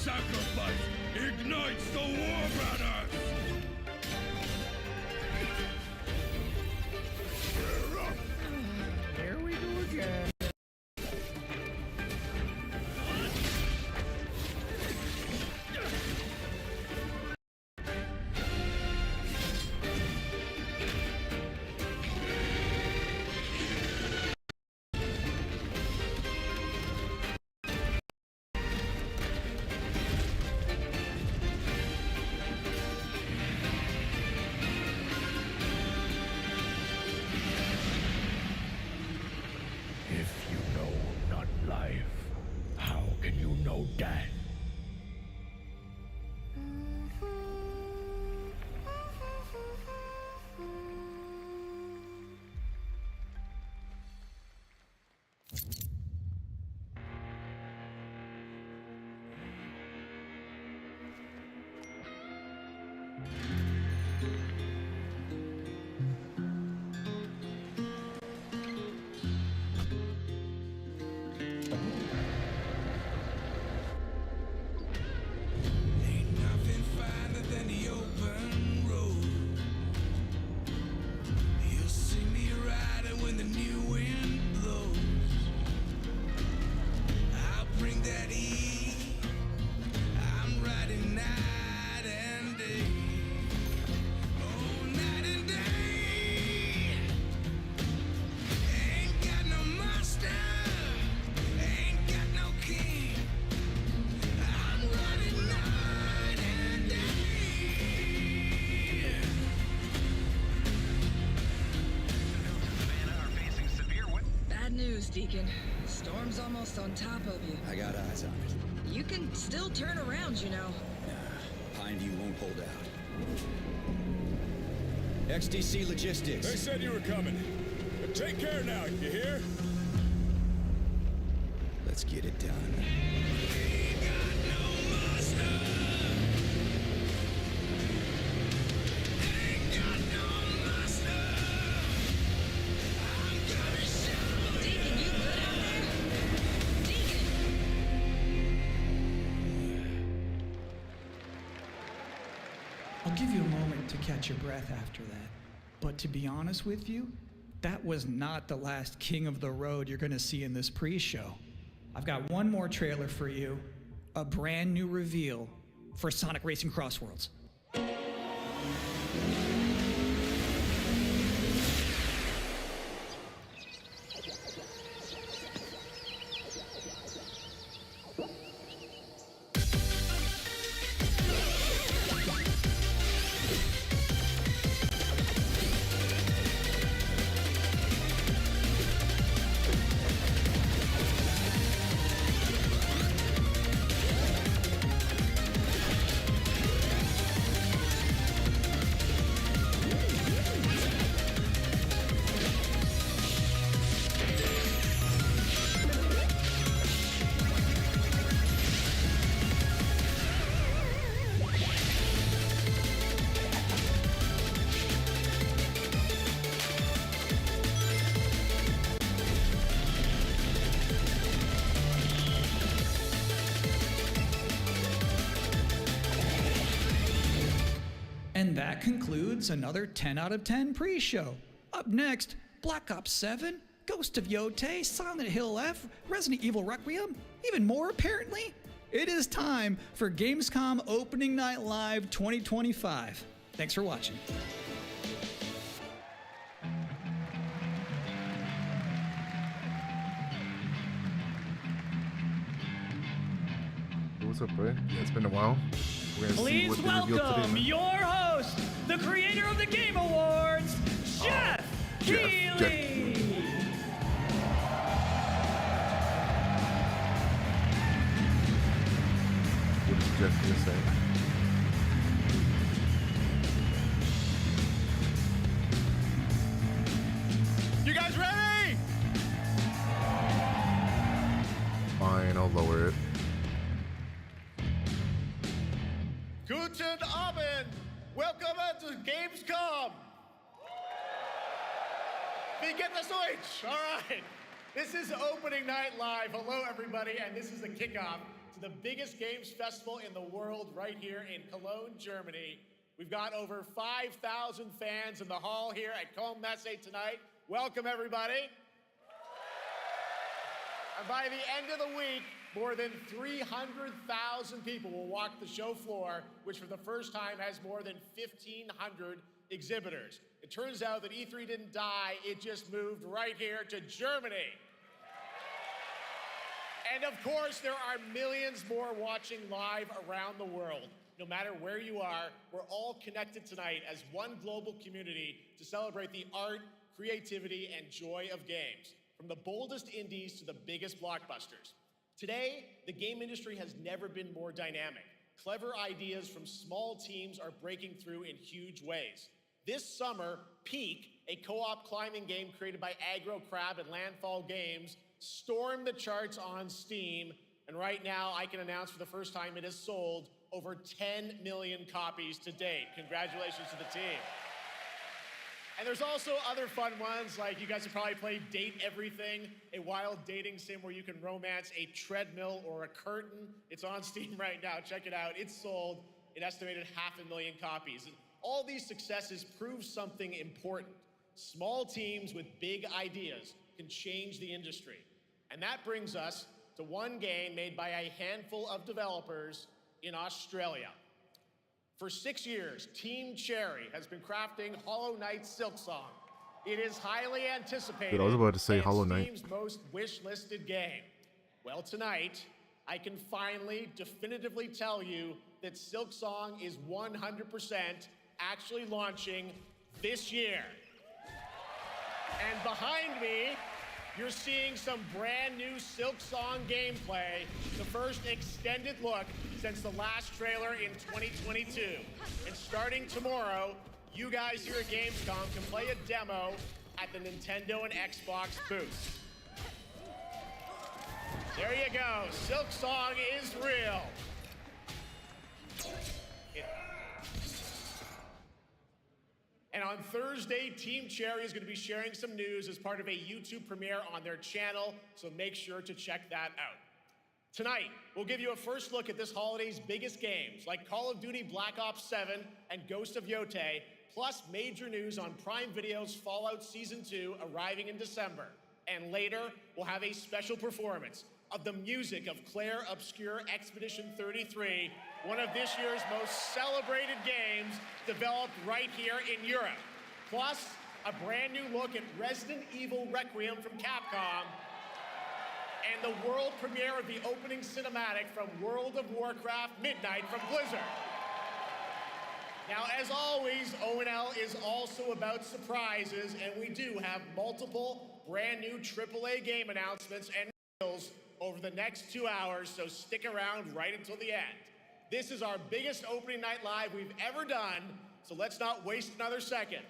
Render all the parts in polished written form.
sacrifice ignites the war banners! Here we go again. If you know not life, how can you know death? Ain't nothing finer than the open road. You'll see me riding when the new wind blows. I'll bring that heat. I'm riding night and day. Oh, night and day. Ain't got no master. Ain't got no king. I'm running night and day. Savannah are facing severe wind. Bad news, Deacon. Storm's almost on top of you. I got eyes on it. You can still turn around, you know. Pine View won't hold out. XDC Logistics. They said you were coming. But take care now, you hear? Let's get it done. Ain't got no master. Ain't got no master. I'm gonna show Deacon, you good out there? Deacon! I'll give you a moment to catch your breath after that. But to be honest with you, that was not the last king of the road you're going to see in this pre-show. I've got one more trailer for you, a brand new reveal for Sonic Racing Crossworlds. And that concludes another 10 out of 10 pre-show. Up next, Black Ops 7, Ghost of Yotei, Silent Hill F, Resident Evil Requiem, even more apparently. It is time for Gamescom Opening Night Live 2025. Thanks for watching. What's up, bro? Yeah, it's been a while. We're gonna see Please what they revealed welcome today, man. your host, the creator of the Game Awards, Jeff Keighley. What is Jeff gonna say? You guys ready? Fine, I'll lower it. Guten Abend! Welcome to Gamescom! Wie geht es euch? All right. This is opening night live. Hello, everybody, and this is the kickoff to the biggest games festival in the world right here in Cologne, Germany. We've got over 5,000 fans in the hall here at GAMESCOM tonight. Welcome, everybody. And by the end of the week, more than 300,000 people will walk the show floor, which for the first time has more than 1,500 exhibitors. It turns out that E3 didn't die, it just moved right here to Germany. And of course, there are millions more watching live around the world. No matter where you are, we're all connected tonight as one global community to celebrate the art, creativity, and joy of games, from the boldest indies to the biggest blockbusters. Today, the game industry has never been more dynamic. Clever ideas from small teams are breaking through in huge ways. This summer, Peak, a co-op climbing game created by Aggro Crab and Landfall Games, stormed the charts on Steam, and right now I can announce for the first time it has sold over 10 million copies to date. Congratulations to the team. And there's also other fun ones, like you guys have probably played Date Everything, a wild dating sim where you can romance a treadmill or a curtain. It's on Steam right now, check it out. It's sold an estimated 500,000 copies. And all these successes prove something important. Small teams with big ideas can change the industry. And that brings us to one game made by a handful of developers in Australia. For 6 years, Team Cherry has been crafting Hollow Knight Silksong. It is highly anticipated. Dude, I was about to say and Hollow Knight. Steam's most wish-listed game. Well, tonight, I can finally definitively tell you that Silksong is 100% actually launching this year. And behind me, you're seeing some brand new Silksong gameplay, the first extended look since the last trailer in 2022. And starting tomorrow, you guys here at Gamescom can play a demo at the Nintendo and Xbox booths. There you go, Silksong is real. And on Thursday, Team Cherry is going to be sharing some news as part of a YouTube premiere on their channel, so make sure to check that out. Tonight, we'll give you a first look at this holiday's biggest games, like Call of Duty Black Ops 7 and Ghost of Yotei, plus major news on Prime Video's Fallout Season 2 arriving in December. And later, we'll have a special performance of the music of Claire Obscure Expedition 33, one of this year's most celebrated games developed right here in Europe. Plus, a brand new look at Resident Evil Requiem from Capcom, and the world premiere of the opening cinematic from World of Warcraft Midnight from Blizzard. Now, as always, ONL is also about surprises, and we do have multiple brand new AAA game announcements and reveals over the next 2 hours, so stick around right until the end. This is our biggest opening night live we've ever done, so let's not waste another second.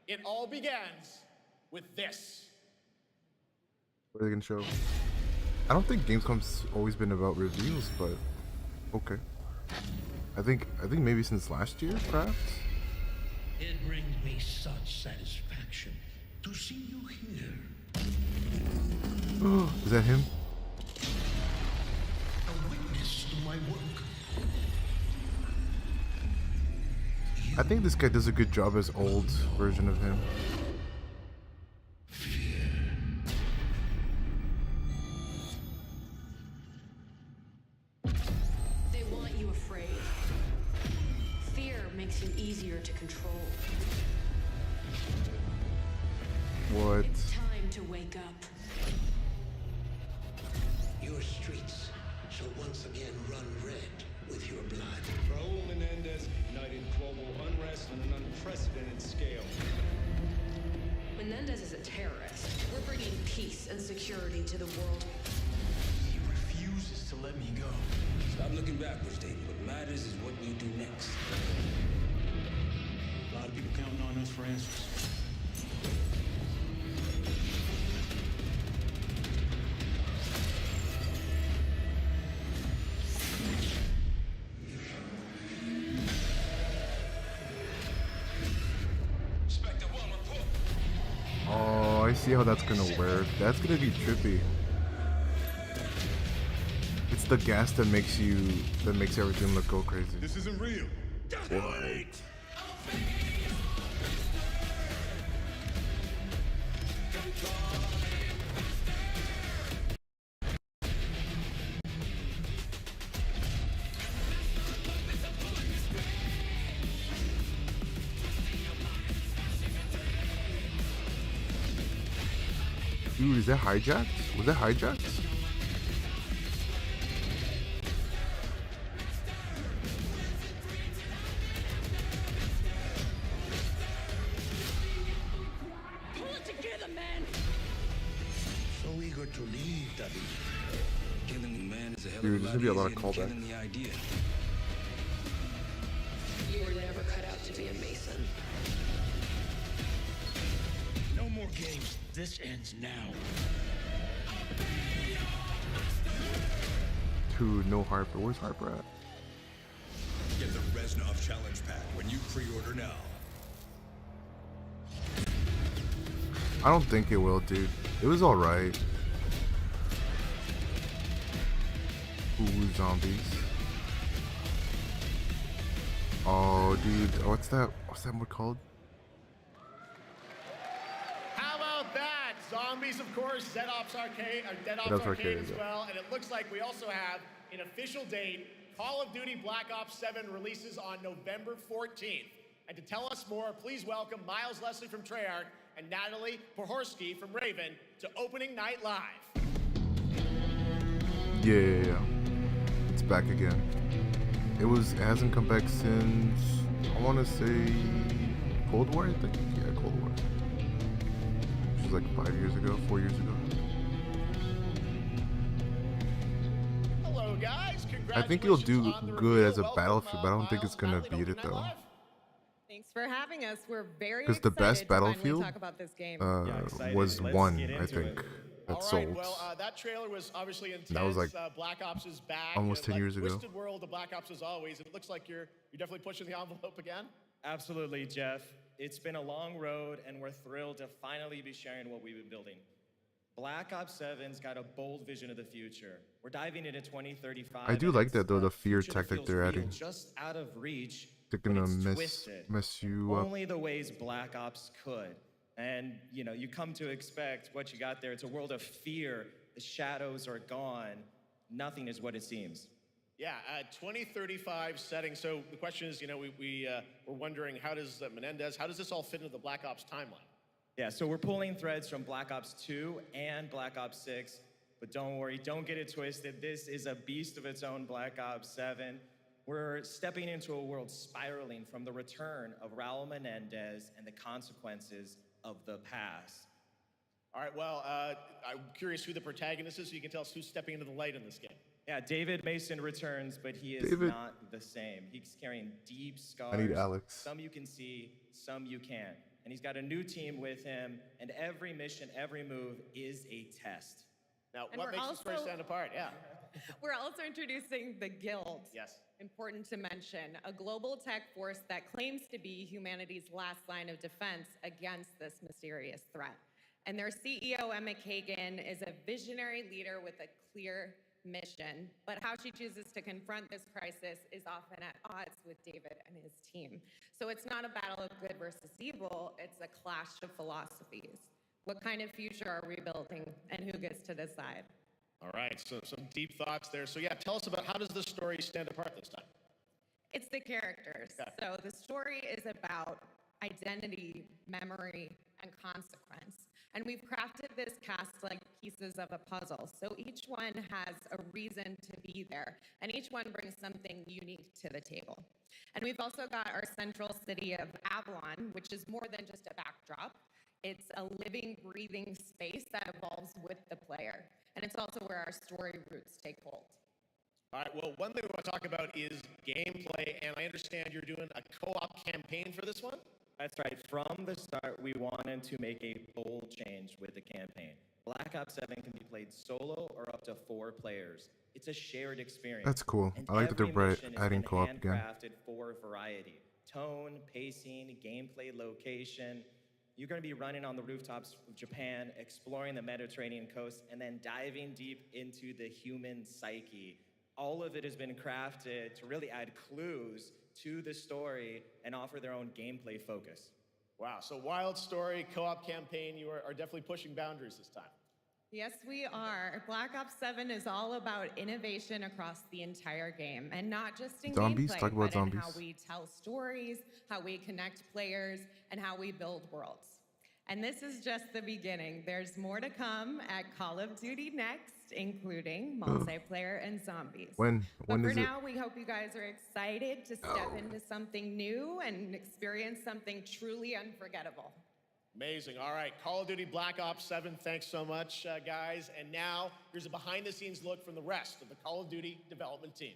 It all begins with this. What are they gonna show? I don't think Gamescom's always been about reveals, but okay. I think maybe since last year, perhaps. It brings me such satisfaction to see you here. Is that him? A witness to my work. I think this guy does a good job as old version of him. They want you afraid. Fear makes you easier to control. What? It's time to wake up. Your streets shall once again run red with your blood. Raul Menendez ignited global unrest on an unprecedented scale. Menendez is a terrorist. We're bringing peace and security to the world. He refuses to let me go. Stop looking backwards, Dayton. What matters is what we do next. A lot of people counting on us for answers. Oh, I see how that's gonna work. That's gonna be trippy. It It's the gas that makes everything look go crazy. This isn't real. What? Dude, is that hijacked? Was that hijacked? Pull it together, man. So eager to leave, David. Killing the man is a hell Dude, of there's a gonna be a lot lot of easier than callbacks. killing the idea. You were never cut out to be a Mason. No more games. This ends now. Dude, no Harper. Where's Harper at? Get the Reznov Challenge Pack when you pre-order now. I don't think it will, dude. It was alright. Ooh, zombies. Oh, dude. What's that one called? How about that? Zombies, of course, Dead Ops Arcade as yeah. well. And it looks like we also have an official date. Call of Duty Black Ops 7 releases on November 14th. And to tell us more, please welcome Miles Leslie from Treyarch and Natalie Pohorsky from Raven to Opening Night Live. Yeah. It's back again. It hasn't come back since, I want to say, Cold War, I think? Yeah, Cold War. Which was like 4 years ago. Hello, guys. I think it'll do Congratulations on the good as a reveal. Battlefield, but I don't think Miles, it's gonna Natalie, to beat it Opening Night though. Live. Thanks for having us. We're very Because excited the best to finally Battlefield talk about this game. excited. was Let's one, get I into think, it. that All sold. right, well, that trailer was obviously intense. That was like Black Ops is back. almost 10 like years ago. Twisted world of Black Ops as always. It looks like you're definitely pushing the envelope again. Absolutely, Jeff. It's been a long road, and we're thrilled to finally be sharing what we've been building. Black Ops 7's got a bold vision of the future. We're diving into 2035. I do and like it's that though, a the fear future that tactic feels they're real, adding. just out of reach. They're but gonna it's mess twisted. you up. Only the ways Black Ops could. And you come to expect what you got there. It's a world of fear. The shadows are gone. Nothing is what it seems. Yeah, 2035 setting. So the question is, we're wondering how does Menendez, how does this all fit into the Black Ops timeline? Yeah, so we're pulling threads from Black Ops 2 and Black Ops 6, but don't worry, don't get it twisted. This is a beast of its own, Black Ops 7. We're stepping into a world spiraling from the return of Raul Menendez and the consequences of the past. All right, well, I'm curious who the protagonist is, so you can tell us who's stepping into the light in this game. Yeah, David Mason returns, but he is not the same. He's carrying deep scars. I need Alex. Some you can see, some you can't. And he's got a new team with him, and every mission, every move is a test. Now, And what we're makes this story also- stand apart? Yeah. We're also introducing the Guild. Yes. Important to mention, a global tech force that claims to be humanity's last line of defense against this mysterious threat. And their CEO, Emma Kagan, is a visionary leader with a clear mission, but how she chooses to confront this crisis is often at odds with David and his team. So it's not a battle of good versus evil, it's a clash of philosophies. What kind of future are we building, and who gets to decide? All right, so some deep thoughts there. So yeah, tell us about how does this story stand apart this time? It's the characters. Okay. So the story is about identity, memory, and consequence. And we've crafted this cast like pieces of a puzzle. So each one has a reason to be there, and each one brings something unique to the table. And we've also got our central city of Avalon, which is more than just a backdrop. It's a living, breathing space that evolves with the player. And it's also where our story roots take hold. All right, well, one thing we want to talk about is gameplay, and I understand you're doing a co-op campaign for this one? That's right. From the start, we wanted to make a bold change with the campaign. Black Ops 7 can be played solo or up to 4 players. It's a shared experience. That's cool. And I like that every they're mission has adding been co-op again. handcrafted for variety. Tone, pacing, gameplay location. You're going to be running on the rooftops of Japan, exploring the Mediterranean coast, and then diving deep into the human psyche. All of it has been crafted to really add clues to the story and offer their own gameplay focus. Wow, so wild story, co-op campaign, you are definitely pushing boundaries this time. Yes, we are. Black Ops 7 is all about innovation across the entire game, and not just in Zombies? gameplay, Talk about but in how zombies. we tell stories, how we connect players, and how we build worlds. And this is just the beginning. There's more to come at Call of Duty Next, including multiplayer and zombies. When But for is it? now, we hope you guys are excited to step into something new and experience something truly unforgettable. Amazing. All right, Call of Duty Black Ops 7, thanks so much, guys. And now, here's a behind-the-scenes look from the rest of the Call of Duty development team.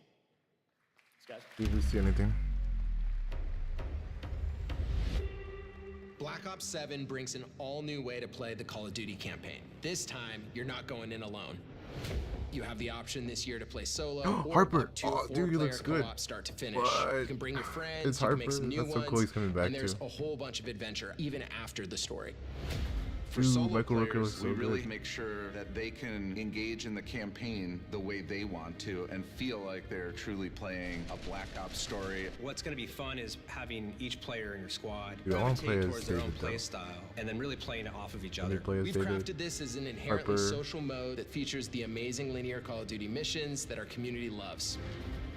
Thanks, guys. Did we see anything? Black Ops 7 brings an all-new way to play the Call of Duty campaign. This time, you're not going in alone. You have the option this year to play solo or Harper. up to Oh, a dude, he looks four-player good. co-op start to finish. What? You can bring your friends, It's you can make Harper. some new That's so ones, cool he's coming back and there's too. a whole bunch of adventure even after the story. For Dude, solo Michael Rooker players, looks so we really good. make sure that they can engage in the campaign the way they want to and feel like they're truly playing a Black Ops story. What's going to be fun is having each player in your squad Dude, I wanna play gravitate as towards their own David, though. play style and then really playing it off of each Let me other. play as We've David. crafted this as an inherently Harper. social mode that features the amazing linear Call of Duty missions that our community loves.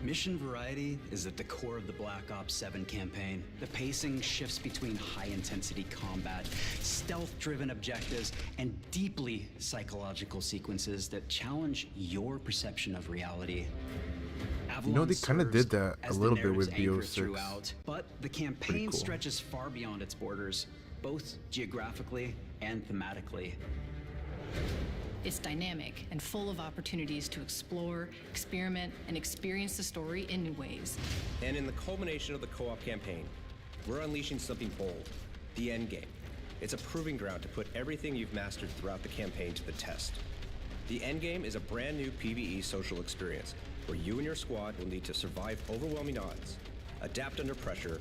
Mission variety is at the core of the Black Ops 7 campaign. The pacing shifts between high-intensity combat, stealth-driven objectives, and deeply psychological sequences that challenge your perception of reality. You know, they kind of serves did that a as the little bit narrative's with anchor BO6. throughout, but the campaign cool. stretches far beyond its borders, both geographically and thematically. It's dynamic and full of opportunities to explore, experiment, and experience the story in new ways. And in the culmination of the co-op campaign, we're unleashing something bold, the end game. It's a proving ground to put everything you've mastered throughout the campaign to the test. The end game is a brand new PvE social experience where you and your squad will need to survive overwhelming odds, adapt under pressure,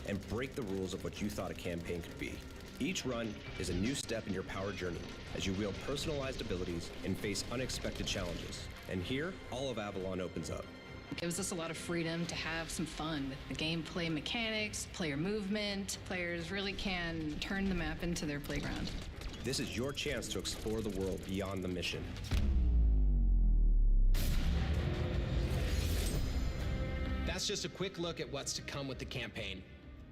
and break the rules of what you thought a campaign could be. Each run is a new step in your power journey as you wield personalized abilities and face unexpected challenges. And here, all of Avalon opens up. It gives us a lot of freedom to have some fun with the gameplay mechanics, player movement. Players really can turn the map into their playground. This is your chance to explore the world beyond the mission. That's just a quick look at what's to come with the campaign.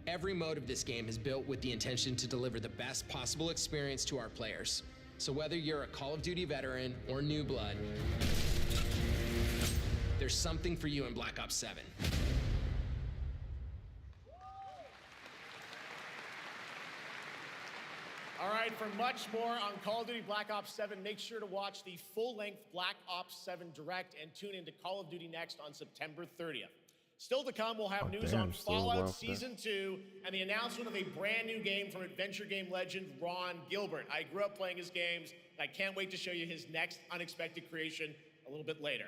Every mode of this game is built with the intention to deliver the best possible experience to our players. So whether you're a Call of Duty veteran or new blood, there's something for you in Black Ops 7. All right, for much more on Call of Duty Black Ops 7, make sure to watch the full-length Black Ops 7 Direct and tune into Call of Duty Next on September 30th. Still to come, we'll have news on still a while Fallout for that. Season 2 and the announcement of a brand new game from adventure game legend Ron Gilbert. I grew up playing his games, and I can't wait to show you his next unexpected creation a little bit later.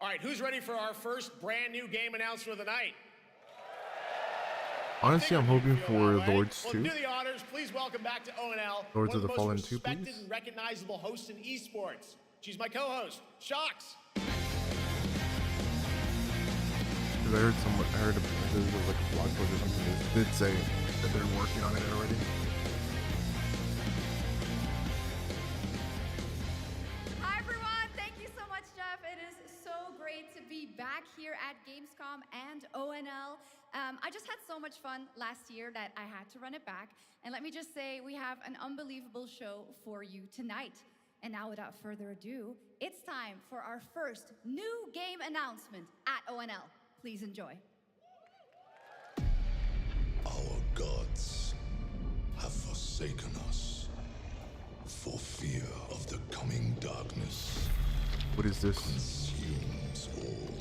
All right, who's ready for our first brand new game announcement of the night? Honestly, I'm hoping for That way. Lords Well, 2. do the honors. Please welcome back to ONL, Lords one of the most Fallen 2, respected please. and recognizable hosts in esports. She's my co-host, Shocks. Because I heard there was like a blog post or something that did say that they're working on it already. Hi everyone, thank you so much, Jeff. It is so great to be back here at Gamescom and ONL. I just had so much fun last year that I had to run it back. And let me just say, we have an unbelievable show for you tonight. And now without further ado, it's time for our first new game announcement at ONL. Please enjoy. Our gods have forsaken us for fear of the coming darkness. What is this? Consumes all.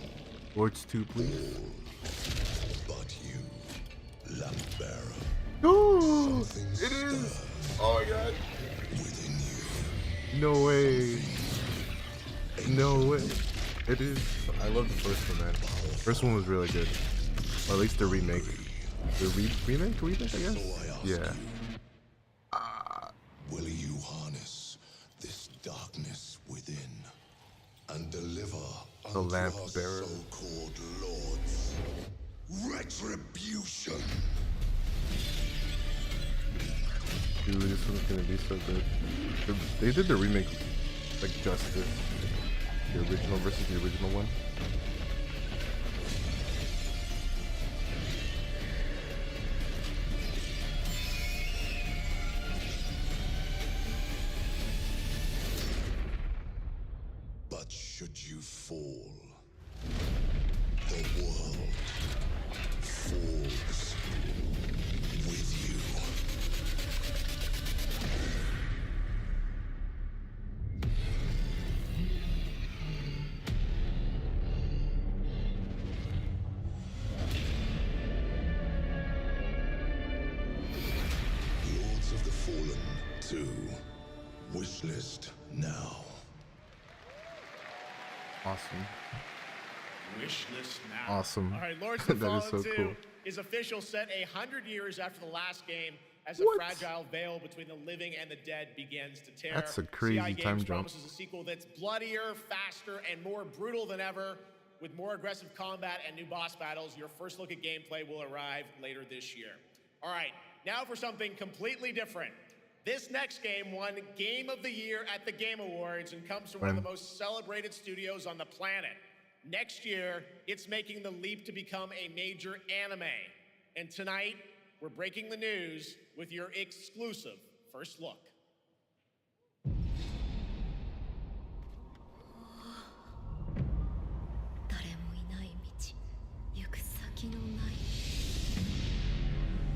Lords 2, please. But you, lamp bearer. No, it is. Oh my god. Within you. No way. No way. It is. I love the first one, man. First one was really good. Or at least the remake. The remake, I guess? Yeah. Will you harness this darkness within and deliver The lamp bearer. So-called lords. Retribution. Dude, this one's gonna be so good. They did the remake like justice. The original versus the original one. But should you fall, the world falls with you. Lords of the Fallen 2. Wishlist now. Awesome. Wish list now. Awesome. All right, Lords of the That is Fallen so 2 cool. is official, set 100 years after the last game, as a What? fragile veil between the living and the dead begins to tear. That's a crazy CI time Games jump. promises a sequel that's bloodier, faster, and more brutal than ever, with more aggressive combat and new boss battles. Your first look at gameplay will arrive later this year. All right, now for something completely different. This next game won Game of the Year at the Game Awards and comes from one of the most celebrated studios on the planet. Next year, it's making the leap to become a major anime. And tonight, we're breaking the news with your exclusive first look.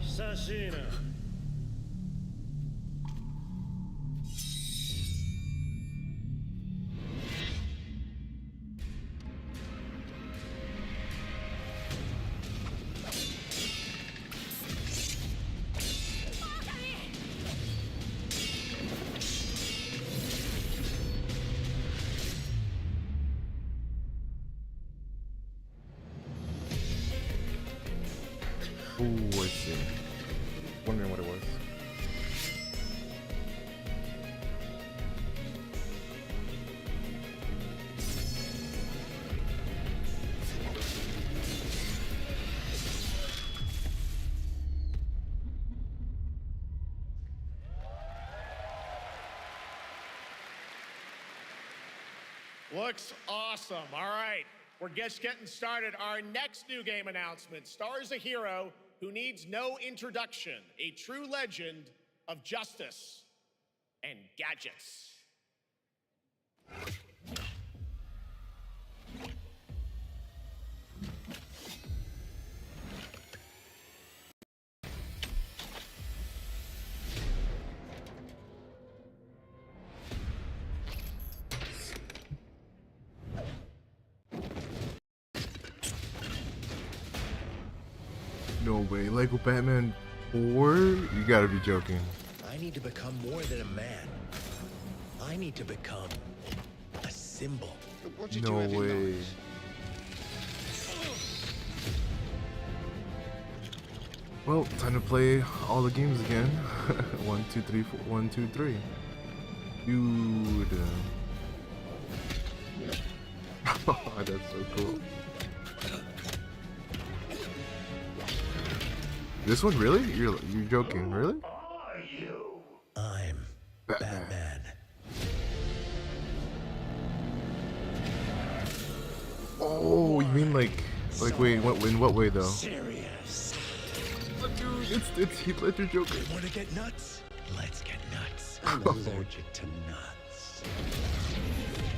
Sashina. Ooh, I see. Wondering what it was. Looks awesome. All right, we're just getting started. Our next new game announcement stars a hero who needs no introduction, a true legend of justice and gadgets. No way. Lego Batman 4? You gotta be joking. I need to become more than a man. I need to become a symbol. No way. Well, time to play all the games again. 1, 2, 3, 4. 1, 2, 3. Dude. That's so cool. This one, really? You're joking, really? I'm Batman. Oh, you mean like wait, in what way though? Serious. Oh, dude, it's Heath Ledger Joker. Want to get nuts? Let's get nuts. I'm allergic to nuts.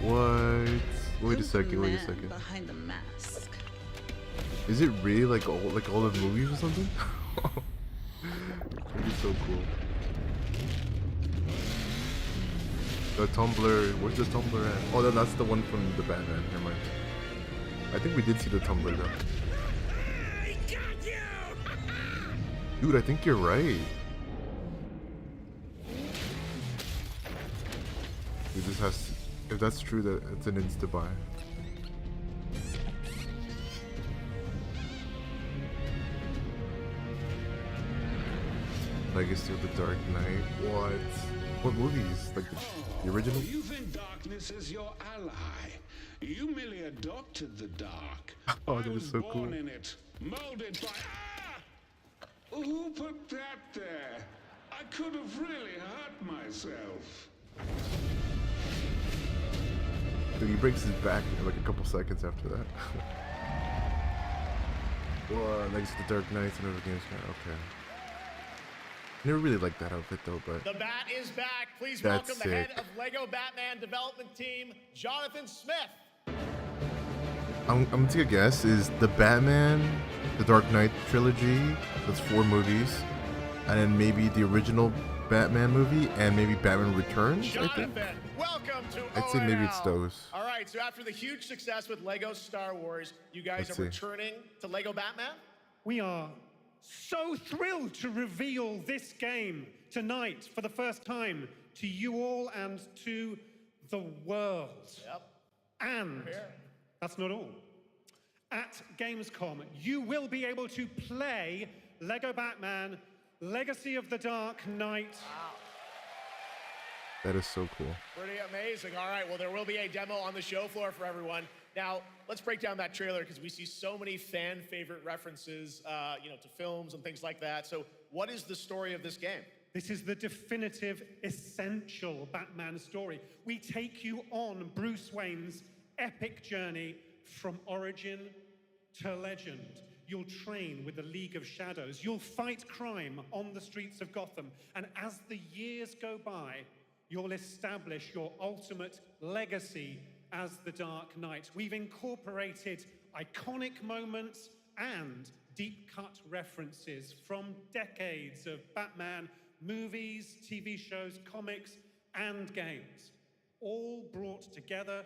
What? Wait a second. Wait a second. Behind the mask. Is it really like all the movies or something? That'd be so cool. The Tumblr, where's the Tumblr at? Oh, that's the one from the Batman. Never mind. I think we did see the Tumblr though. Dude, I think you're right. Dude, this has, if that's true, that it's an insta buy. Legacy of the Dark Knight. What? What movies? Like the original? You think darkness is your ally. You merely adopted the dark. Oh, I that was was so born cool. in it, molded by... Who put that there? I could have really hurt myself. Dude, he breaks his back in like a couple seconds after that. Well, next to the Dark Knights and other games. Okay. Never really liked that outfit though, but The bat is back. Please That's welcome the head sick. of Lego Batman development team, Jonathan Smith. I'm gonna take a guess. Is the Batman, the Dark Knight trilogy? That's 4 movies, and then maybe the original Batman movie, and maybe Batman Returns. I think. Jonathan, welcome to I'd say maybe it's ONL. those. All right, so after the huge success with Lego Star Wars, you guys Let's are see. returning to Lego Batman? We are so thrilled to reveal this game tonight for the first time to you all and to the world. Yep. And that's not all. At Gamescom, you will be able to play Lego Batman Legacy of the Dark Knight. That is so cool. Pretty amazing. All right, well, there will be a demo on the show floor for everyone. Now, let's break down that trailer because we see so many fan favorite references, to films and things like that. So what is the story of this game? This is the definitive, essential Batman story. We take you on Bruce Wayne's epic journey from origin to legend. You'll train with the League of Shadows. You'll fight crime on the streets of Gotham. And as the years go by, you'll establish your ultimate legacy as the Dark Knight. We've incorporated iconic moments and deep-cut references from decades of Batman movies, TV shows, comics, and games, all brought together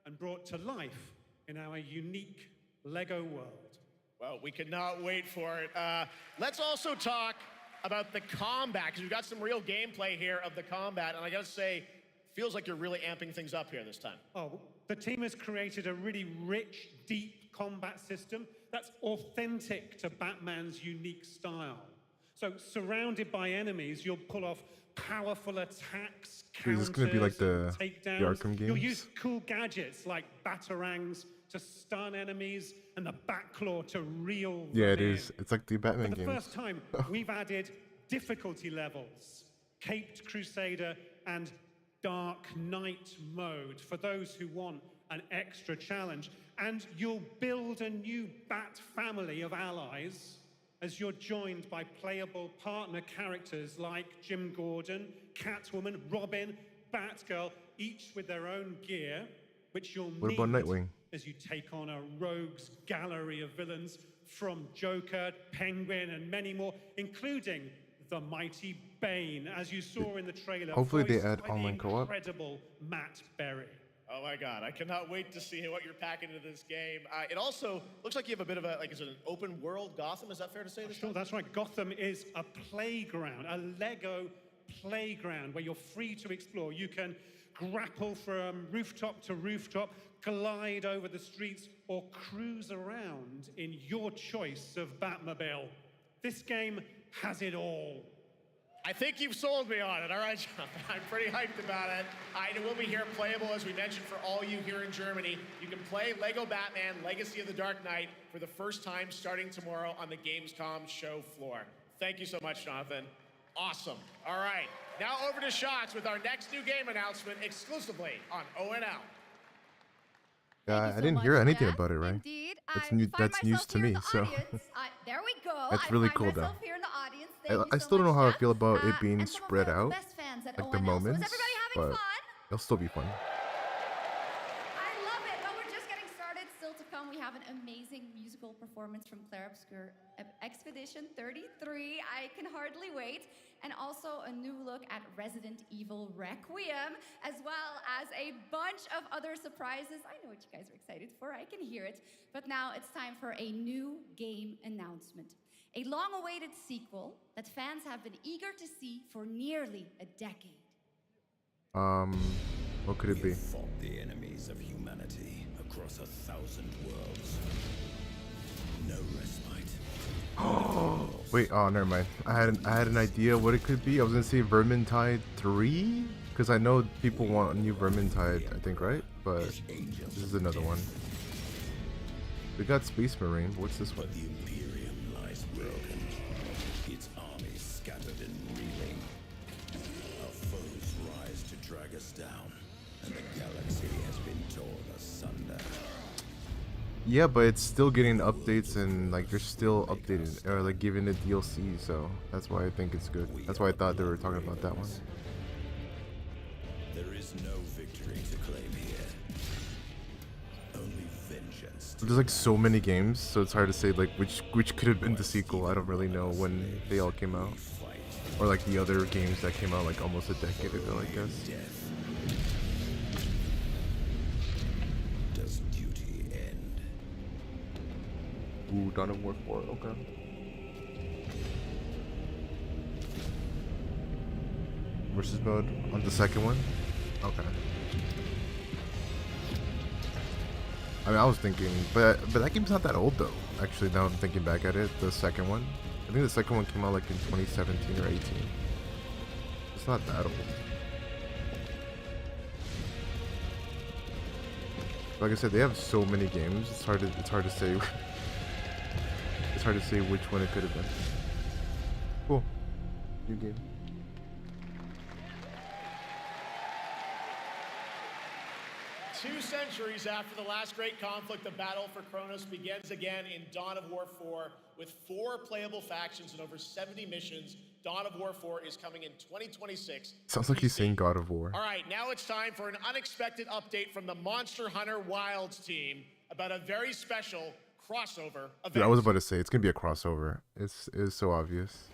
and brought to life in our unique Lego world. Well, we cannot wait for it. Let's also talk about the combat, because we've got some real gameplay here of the combat, and I gotta say, feels like you're really amping things up here this time. Oh, the team has created a really rich, deep combat system that's authentic to Batman's unique style. So, surrounded by enemies, you'll pull off powerful attacks, Is this gonna be like the takedowns. Arkham You'll games? use cool gadgets like batarangs to stun enemies and the Batclaw to reel Yeah, them it in. is. It's like the Batman For the games. first time, we've added difficulty levels, Caped Crusader and Dark Knight mode for those who want an extra challenge. And you'll build a new Bat family of allies as you're joined by playable partner characters like Jim Gordon, Catwoman, Robin, Batgirl, each with their own gear, which you'll What need about Nightwing? as you take on a rogues gallery of villains from Joker, Penguin, and many more, including the mighty Bane, as you saw in the trailer. Hopefully they voiced add by the online co-op. Incredible Matt Berry. Oh my God, I cannot wait to see what you're packing into this game. It also looks like you have a bit of is it an open world Gotham? Is that fair to say this Sure, time? that's right. Gotham is a playground, a Lego playground where you're free to explore. You can grapple from rooftop to rooftop, glide over the streets, or cruise around in your choice of Batmobile. This game has it all. I think you've sold me on it. All right, Jonathan, I'm pretty hyped about it. It will be here playable, as we mentioned, for all you here in Germany. You can play Lego Batman Legacy of the Dark Knight for the first time starting tomorrow on the Gamescom show floor. Thank you so much, Jonathan. Awesome. All right, now over to Shots with our next new game announcement exclusively on ONL. I didn't hear anything about it, right? Indeed. That's I new. find That's news myself to here in me. the So audience. There we go. That's I really find cool, though. myself here in the audience. Thank you I so still don't know much, how I Jeff. feel about it being And some of spread the out, best fans at like the ONL. So moments, is everybody having but fun? it'll still be fun. I love it. Well, we're just getting started. Still to come, we have an amazing musical performance from Claire Obscure Expedition 33. I can hardly wait. And also a new look at Resident Evil Requiem, as well as a bunch of other surprises. I know what you guys are excited for. I can hear it. But now it's time for a new game announcement. A long-awaited sequel that fans have been eager to see for nearly a decade. What could it be? Fought the enemies of humanity across 1,000 worlds. No respite. Wait, oh, never mind. I had an idea what it could be. I was gonna say Vermintide 3, because I know people want a new Vermintide, I think, right? But this is another one. We got Space Marine. What's this one? The Imperium lies broken, its armies scattered and reeling. Our foes rise to drag us down, and the galaxy has been torn asunder. Yeah, but it's still getting updates and like they're still updating or like giving it DLC, so that's why I think it's good. That's why I thought they were talking about that one. There is no victory to claim here. Only vengeance. There's like so many games, so it's hard to say like which could have been the sequel. I don't really know when they all came out, or like the other games that came out like almost a decade ago, I guess. Does duty end? Ooh, Dawn of War 4, okay. Versus mode on the second one? Okay. I mean, I was thinking, but that game's not that old though. Actually, now I'm thinking back at it, the second one. I think the second one came out like in 2017 or 18. It's not that old. Like I said, they have so many games. It's hard to say. It's hard to say which one it could have been. Cool. New game. Two centuries after the last great conflict, the battle for Kronos begins again in Dawn of War 4 with 4 playable factions and over 70 missions. Dawn of War 4 is coming in 2026. Sounds like he's saying God of War. All right, now it's time for an unexpected update from the Monster Hunter Wilds team about a very special crossover event. Dude, I was about to say it's gonna be a crossover. It's so obvious.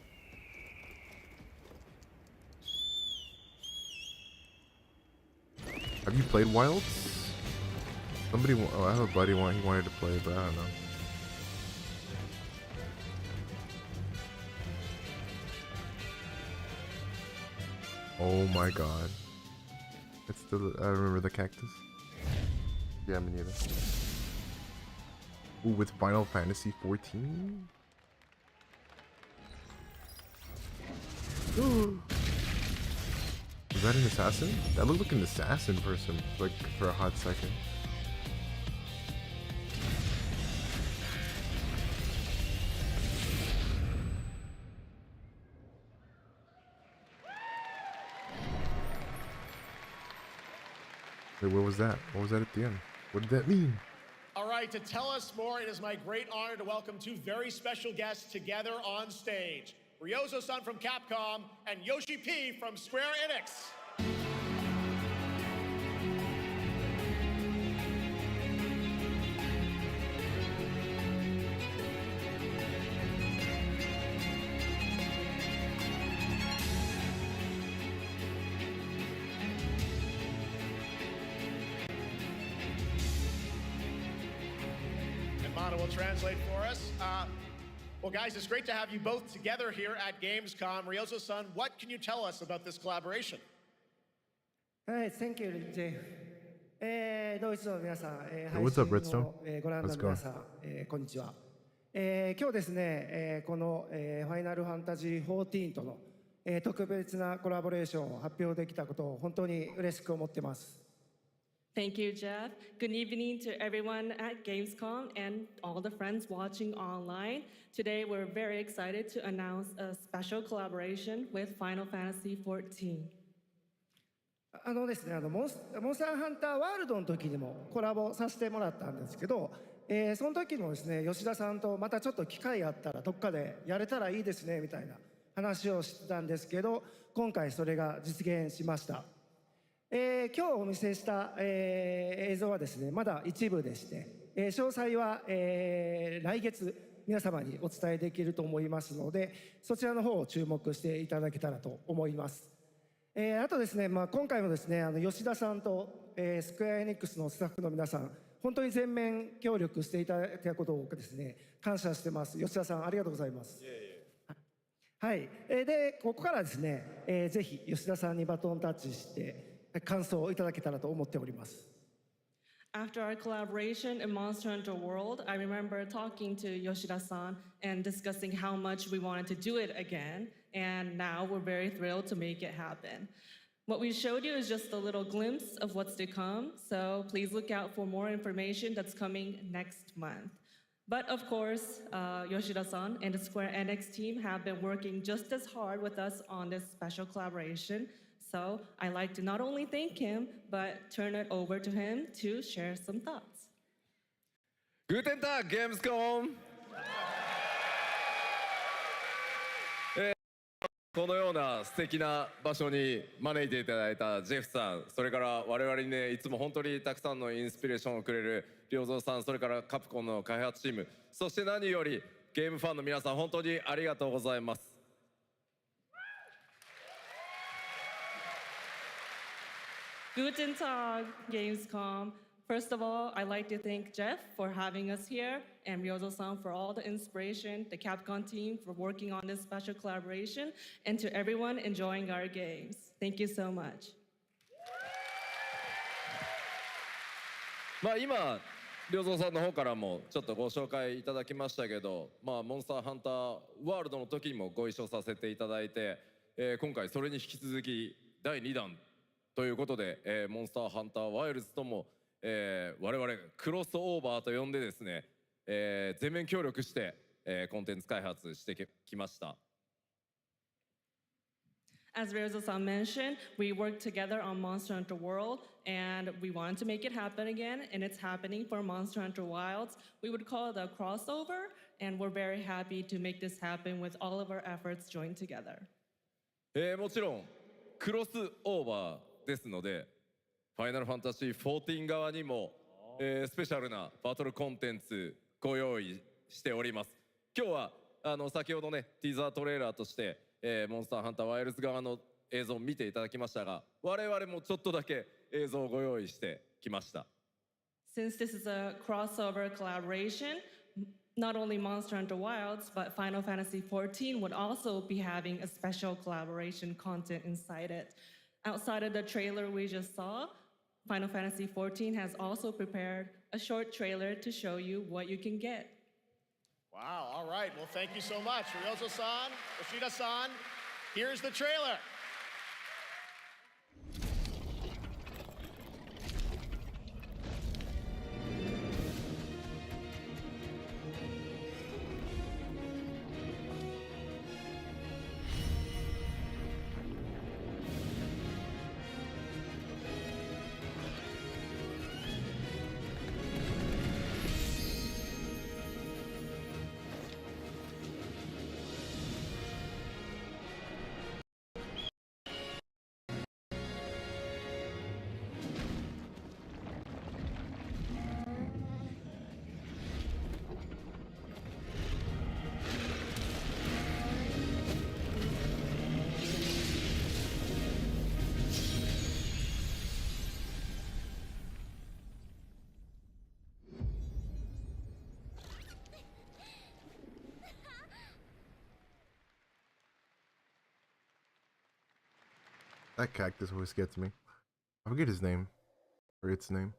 Have you played Wilds? Somebody, oh, I have a buddy he wanted to play, but I don't know. Oh my god. It's the, I remember the cactus. Yeah, me neither. Ooh, with Final Fantasy 14? Ooh. Was that an assassin? That looked like an assassin person, like for a hot second. Wait, what was that? What was that at the end? What did that mean? All right, to tell us more, it is my great honor to welcome 2 very special guests together on stage. Ryozo-san from Capcom and Yoshi P from Square Enix. Will translate for us. Well, guys, it's great to have you both together here at Gamescom. Ryozo-san, what can you tell us about this collaboration? Thank you, Jay. ドイツの皆さん、Hey, what's up, Redstone? ご覧の皆さん、こんにちは。今日ですね、この、ファイナルファンタジー14との、特別なコラボレーションを発表できたことを本当に嬉しく思っています。Thank you, Jeff. Good evening to everyone at Gamescom and all the friends watching online. Today, we're very excited to announce a special collaboration with Final Fantasy XIV. ですね、モンスターハンターワールドの時にもコラボさせてもらったんですけど、その時もですね、吉田さんとまたちょっと機会あったらどっかでやれたらいいですねみたいな話をしてたんですけど、今回それが実現しました。今日お見せした、映像はですね、まだ一部でして、詳細は、来月皆様にお伝えできると思いますので、そちらの方を注目していただけたらと思います。あとですね、今回もですね、吉田さんと、スクエアエニックスのスタッフの皆さん、本当に全面協力していただいたことをですね、感謝してます。吉田さん、ありがとうございます。はい、で、ここからですね、ぜひ吉田さんにバトンタッチして、感想をいただけたらと思っております。After our collaboration in Monster Hunter World, I remember talking to Yoshida-san and discussing how much we wanted to do it again, and now we're very thrilled to make it happen. What we showed you is just a little glimpse of what's to come, so please look out for more information that's coming next month. But of course, Yoshida-san and the Square Enix team have been working just as hard with us on this special collaboration. So I'd like to not only thank him, but turn it over to him to share some thoughts. Guten Tag, GAMESCOM! このような素敵な場所に招いていただいたジェフさん、それから我々にね、いつも本当にたくさんのインスピレーションをくれる良三さん、それからカプコンの開発チーム、そして何よりゲームファンの皆さん、本当にありがとうございます。Guten Tag, Gamescom. First of all, I'd like to thank Jeff for having us here and Ryozo-san for all the inspiration, the Capcom team for working on this special collaboration, and to everyone enjoying our games. Thank you so much. まあ今、良三さんの方からもちょっとご紹介いただきましたけど、まあモンスターハンターワールドの時にもご一緒させていただいて、今回それに引き続き第2弾ということで、モンスターハンターワイルズとも、我々クロスオーバーと呼んでですね、全面協力して、コンテンツ開発してきました。As Ryozo-san mentioned, we worked together on Monster Hunter World, and we wanted to make it happen again, and it's happening for Monster Hunter Wilds. We would call it a crossover, and we're very happy to make this happen with all of our efforts joined together. もちろんクロスオーバーですので、ファイナルファンタジー14側にも、スペシャルなバトルコンテンツご用意しております。今日は先ほどねティーザートレーラーとして、モンスターハンターワイルズ側の映像を見ていただきましたが、我々もちょっとだけ映像をご用意してきました。Since this is a crossover collaboration, not only Monster Hunter Wilds, but Final Fantasy XIV would also be having a special collaboration content inside it. Outside of the trailer we just saw, Final Fantasy XIV has also prepared a short trailer to show you what you can get. Wow, all right. Well, thank you so much. Ryozo-san, Yoshida-san, here's the trailer. That cactus voice gets me. I forget his name. Or its name.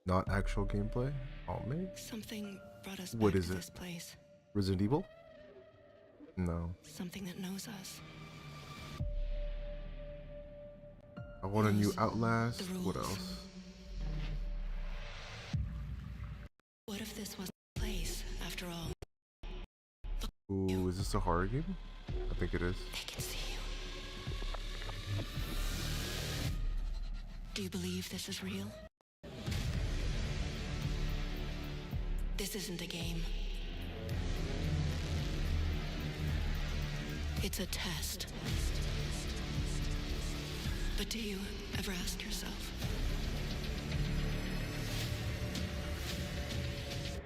Not actual gameplay? Oh man. Something brought us What back is to it? this place. Resident Evil? No. Something that knows us. I want a new Outlast. What else? What if this wasn't a place after all? Ooh, is this a horror game? I think it is. They can see you. Do you believe this is real? This isn't a game. It's a test. But do you ever ask yourself,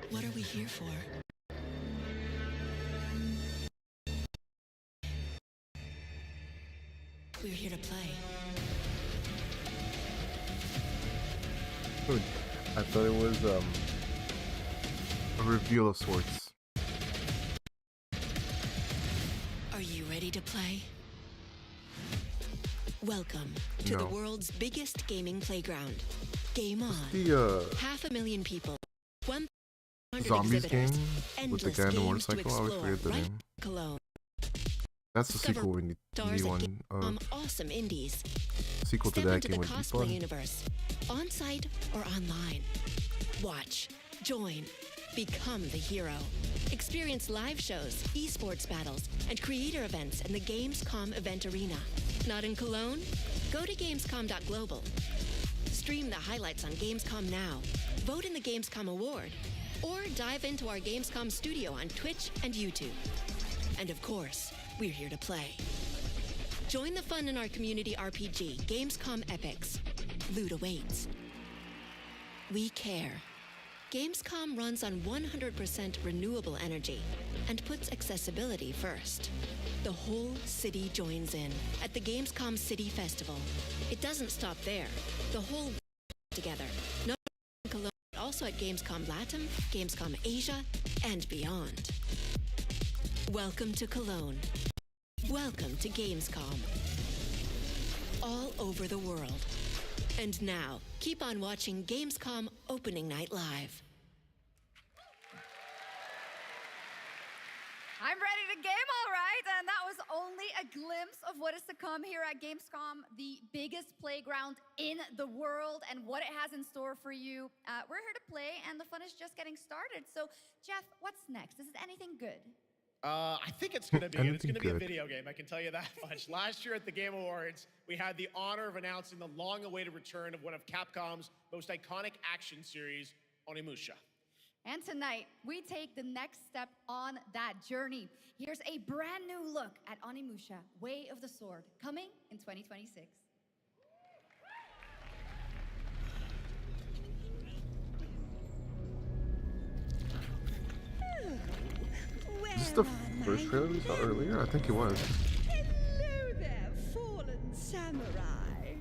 what are we here for? We're here to play. Dude, I thought it was a reveal of sorts. Are you ready to play? Welcome to the No. world's biggest gaming playground. Game On. The 500,000 people. 100 Zombies exhibitors. game with the Endless guy on the games to motorcycle. I always explore forget the right name. in Cologne. That's the Discover sequel we need stars at one of. awesome indies. Sequel to Step that into game the would be cosplay fun. universe, on-site or online. Watch, join, become the hero. Experience live shows, esports battles, and creator events in the Gamescom event arena. Not in Cologne? Go to gamescom.global. Stream the highlights on Gamescom Now. Vote in the Gamescom Award. Or dive into our Gamescom studio on Twitch and YouTube. And of course, we're here to play. Join the fun in our community RPG, Gamescom Epics. Loot awaits. We care. Gamescom runs on 100% renewable energy and puts accessibility first. The whole city joins in at the Gamescom City Festival. It doesn't stop there. The whole together. Not in Cologne, but also at Gamescom Latam, Gamescom Asia, and beyond. Welcome to Cologne. Welcome to Gamescom. All over the world. And now, keep on watching Gamescom Opening Night Live. I'm ready to game, all right. And that was only a glimpse of what is to come here at Gamescom, the biggest playground in the world, and what it has in store for you. We're here to play, and the fun is just getting started. So, Jeff, what's next? Is it anything good? I think it's going to be. It's going to be a good. video game. I can tell you that much. Last year at the Game Awards, we had the honor of announcing the long-awaited return of one of Capcom's most iconic action series, Onimusha. And tonight, we take the next step on that journey. Here's a brand new look at Onimusha, Way of the Sword, coming in 2026. Is this the first trailer we saw earlier? I think it was. Hello there, fallen samurai.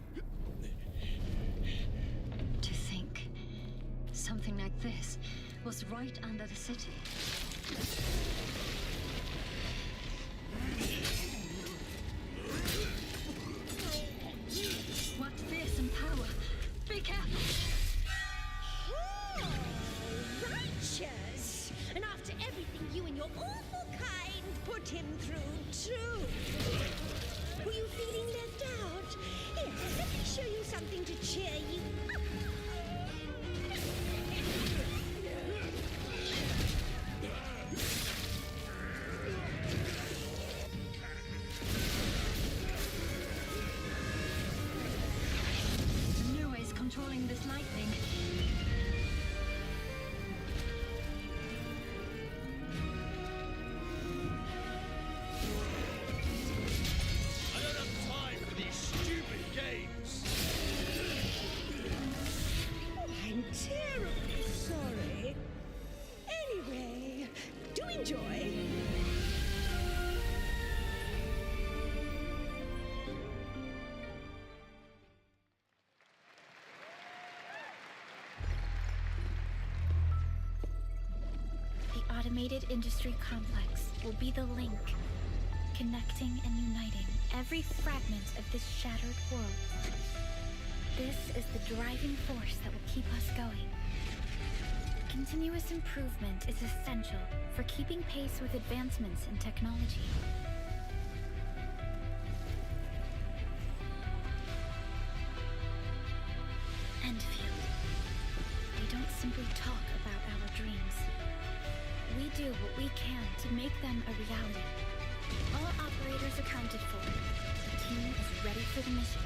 To think something like this was right under the city. What fearsome power! Be careful! Oh, righteous! And after everything you and your awful kind put him through, too. Were you feeling left out? Here, let me show you something to cheer you up. New is controlling this lightning. I don't have time for these stupid games. Oh, I'm terribly sorry. Anyway, do enjoy. The automated industry complex will be the link, connecting and uniting every fragment of this shattered world. This is the driving force that will keep us going. Continuous improvement is essential for keeping pace with advancements in technology. Enfield. They don't simply talk about our dreams. We do what we can to make them a reality. All operators accounted for. The team is ready for the mission.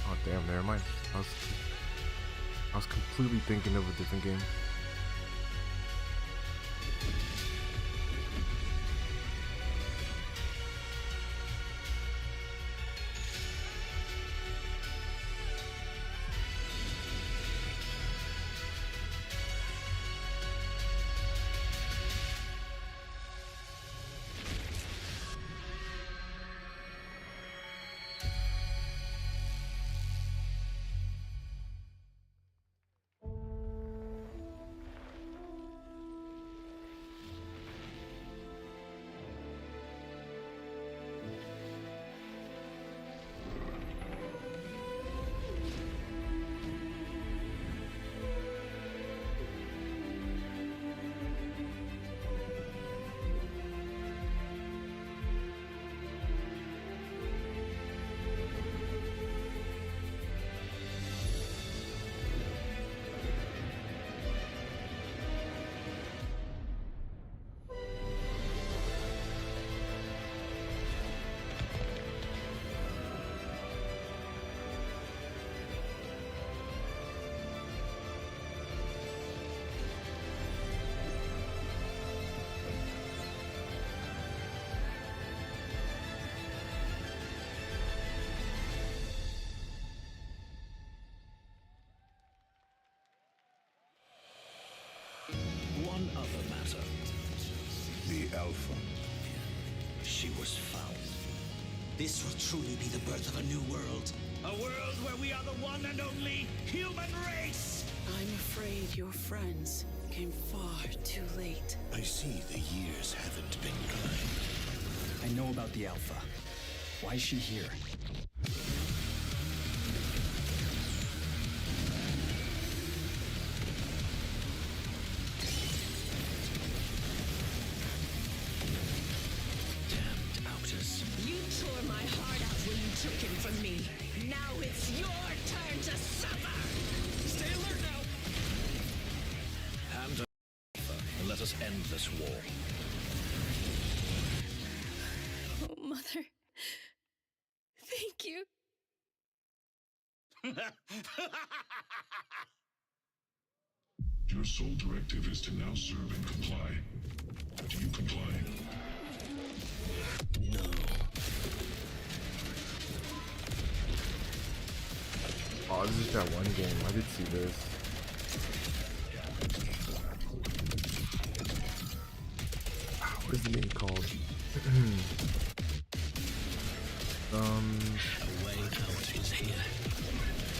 Oh damn, never mind. I was completely thinking of a different game. other matter. The Alpha. She was found. This will truly be the birth of a new world. A world where we are the one and only human race! I'm afraid your friends came far too late. I see the years haven't been kind. I know about the Alpha. Why is she here? Damned Outers. You tore my heart out when you took him from me. Now it's your turn to suffer! Stay alert now! Hand her Alpha and let us end this war. Oh, Mother. Thank you. Your sole directive is to now serve and comply. Do you comply? No. Oh, this is that one game. I did see this. What is the game called? A way out is here.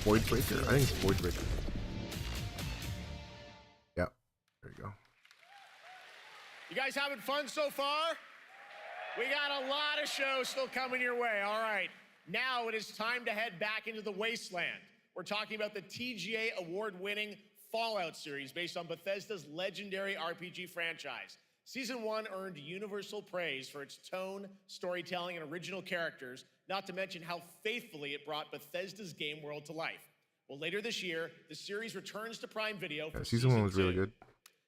Void Breaker? I think it's Void Breaker. Yeah, there you go. You guys having fun so far? We got a lot of shows still coming your way. All right, now it is time to head back into the wasteland. We're talking about the TGA award-winning Fallout series based on Bethesda's legendary RPG franchise. Season 1 earned universal praise for its tone, storytelling, and original characters, not to mention how faithfully it brought Bethesda's game world to life. Well, later this year, the series returns to Prime Video for Season 1 was 2. really good.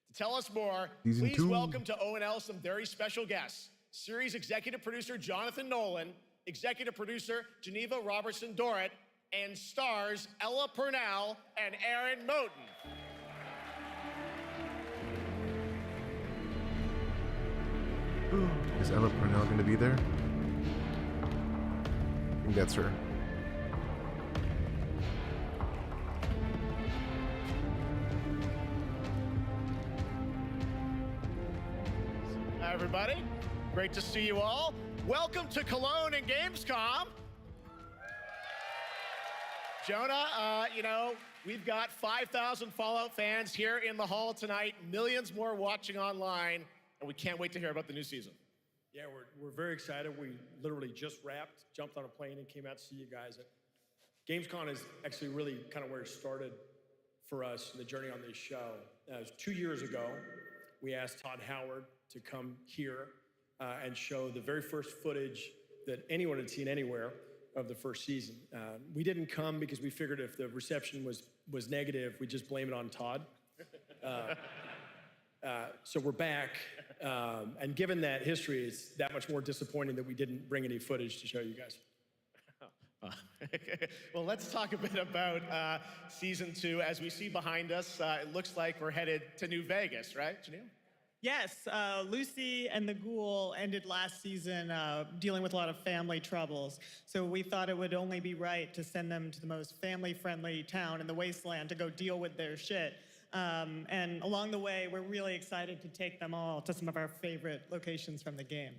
To tell us more, Season please 2. welcome to ONL some very special guests. Series executive producer Jonathan Nolan, executive producer Geneva Robertson-Dorrit, and stars Ella Purnell and Aaron Moten. Is Ella Purnell going to be there? I think that's her. Hi, everybody. Great to see you all. Welcome to Cologne and Gamescom. Jonah, you know, we've got 5,000 Fallout fans here in the hall tonight, millions more watching online, and we can't wait to hear about the new season. Yeah, we're very excited. We literally just wrapped, jumped on a plane, and came out to see you guys. Gamescom is actually really kind of where it started for us, the journey on this show. It was 2 years ago. We asked Todd Howard to come here and show the very first footage that anyone had seen anywhere of the first season. We didn't come because we figured if the reception was negative, we'd just blame it on Todd. So we're back, and given that history, it's that much more disappointing that we didn't bring any footage to show you guys. Well, let's talk a bit about season 2. As we see behind us, it looks like we're headed to New Vegas, right, Janelle? Yes, Lucy and the Ghoul ended last season dealing with a lot of family troubles. So we thought it would only be right to send them to the most family-friendly town in the wasteland to go deal with their shit. And along the way, we're really excited to take them all to some of our favorite locations from the game.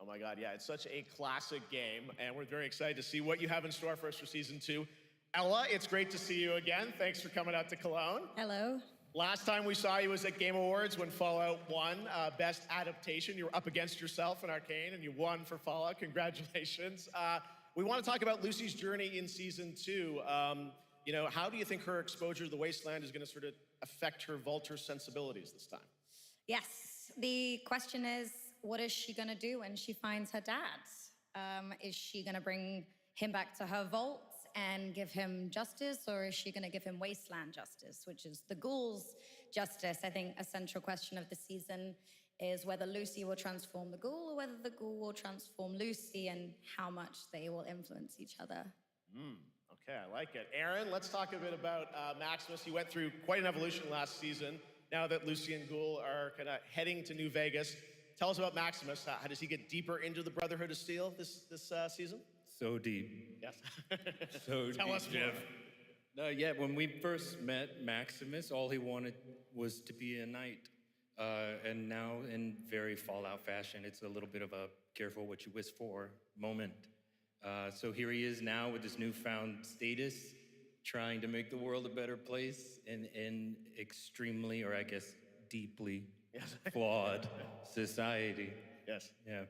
Oh my God, yeah, it's such a classic game, and we're very excited to see what you have in store for us for season 2. Ella, it's great to see you again. Thanks for coming out to Cologne. Hello. Last time we saw you was at Game Awards when Fallout won Best Adaptation. You were up against yourself in Arcane, and you won for Fallout. Congratulations. We want to talk about Lucy's journey in season 2. You know, how do you think her exposure to the wasteland is going to sort of affect her Vulture sensibilities this time? Yes, the question is, what is she gonna do when she finds her dad? Is she gonna bring him back to her vault and give him justice, or is she gonna give him wasteland justice, which is the Ghoul's justice? I think a central question of the season is whether Lucy will transform the Ghoul or whether the Ghoul will transform Lucy, and how much they will influence each other. Okay, I like it. Aaron, let's talk a bit about Maximus. He went through quite an evolution last season. Now that Lucy and Ghoul are kind of heading to New Vegas, tell us about Maximus. How does he get deeper into the Brotherhood of Steel this season? So deep. Yes. So Tell deep, us more. Jeff. Yeah, when we first met Maximus, all he wanted was to be a knight. And now, in very Fallout fashion, it's a little bit of a careful what you wish for moment. So here he is now with this newfound status, trying to make the world a better place in extremely, or I guess deeply flawed society. Yes. Yeah.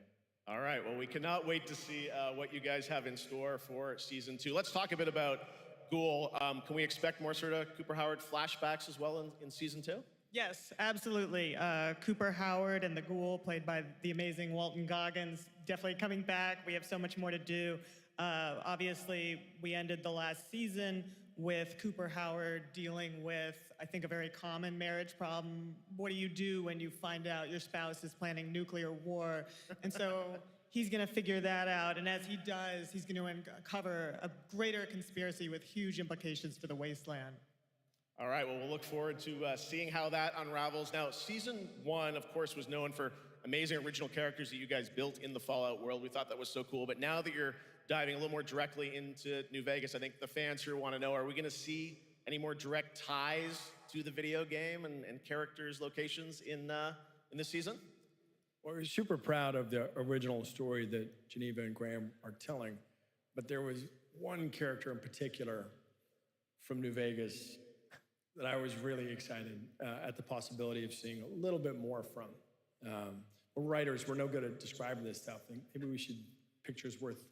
All right, well, we cannot wait to see what you guys have in store for season 2. Let's talk a bit about Ghoul. Can we expect more sort of Cooper Howard flashbacks as well in season 2? Yes, absolutely. Cooper Howard and the Ghoul, played by the amazing Walton Goggins, definitely coming back. We have so much more to do. Obviously, we ended the last season with Cooper Howard dealing with, I think, a very common marriage problem. What do you do when you find out your spouse is planning nuclear war? And so he's going to figure that out. And as he does, he's going to uncover a greater conspiracy with huge implications for the Wasteland. All right, well, we'll look forward to seeing how that unravels. Now, season 1, of course, was known for amazing original characters that you guys built in the Fallout world. We thought that was so cool. But now that you're diving a little more directly into New Vegas, I think the fans here want to know, are we going to see any more direct ties to the video game and characters, locations in this season? Well, we're super proud of the original story that Geneva and Graham are telling. But there was one character in particular from New Vegas that I was really excited at the possibility of seeing a little bit more from. We're writers, we're no good at describing this stuff. Maybe we should, pictures worth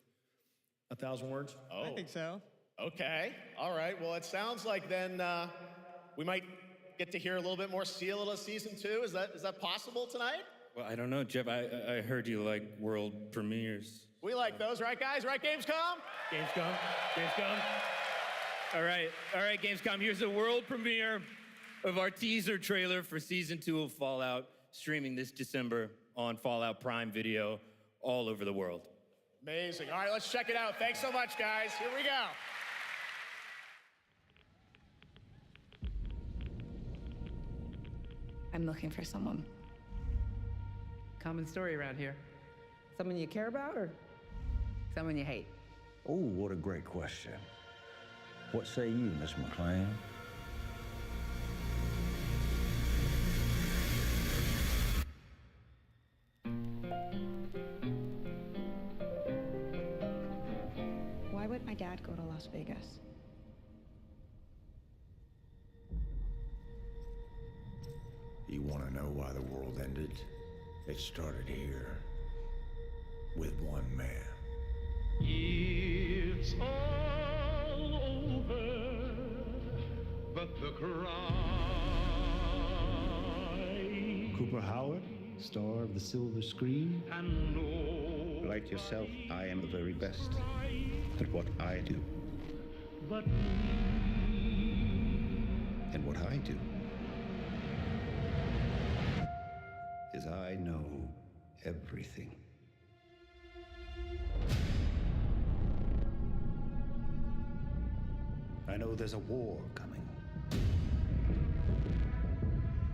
1,000 words? Oh. I think so. Okay, all right. Well, it sounds like then we might get to hear a little bit more Seal of season 2. Is that possible tonight? Well, I don't know, Jeff. I heard you like world premieres. We like those, right, guys? Right, Gamescom? Gamescom. All right, Gamescom. Here's the world premiere of our teaser trailer for season 2 of Fallout, streaming this December on Fallout Prime Video all over the world. Amazing. All right, let's check it out. Thanks so much, guys. Here we go. I'm looking for someone. Common story around here. Someone you care about or someone you hate? Oh, what a great question. What say you, Miss McLean? Why would my dad go to Las Vegas? You want to know why the world ended? It started here with one man. It's all over, but the cry. Cooper Howard, star of the silver screen. Like yourself, I am the very best at what I do. But And what I do is I know everything. I know there's a war coming.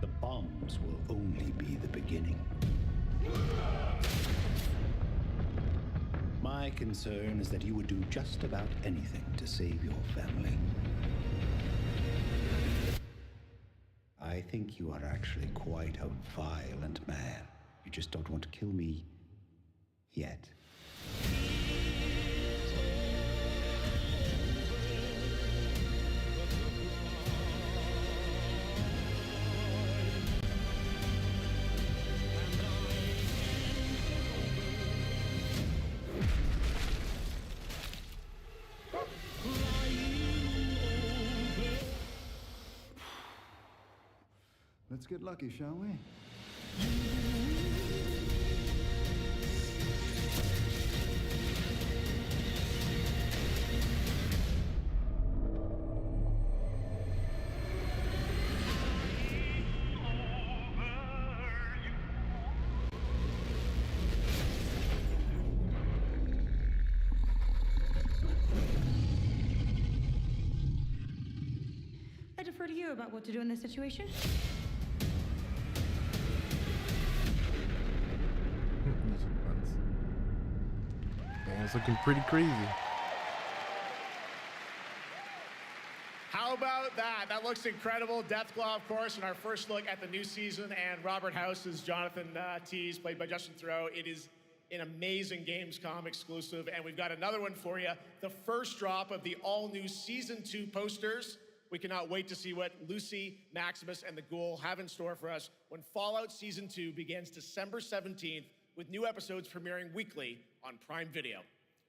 The bombs will only be the beginning. My concern is that you would do just about anything to save your family. I think you are actually quite a violent man. You just don't want to kill me yet. Let's get lucky, shall we? I defer to you about what to do in this situation. Man, it's looking pretty crazy. How about about that? That looks incredible. Deathclaw, of course, and our first look at the new season, and Robert House is Jonathan Tease, played by Justin Theroux. It is an amazing Gamescom exclusive, and we've got another one for you. The first drop of the all-new Season 2 posters. We cannot wait to see what Lucy, Maximus, and the Ghoul have in store for us when Fallout Season 2 begins December 17th, with new episodes premiering weekly on Prime Video.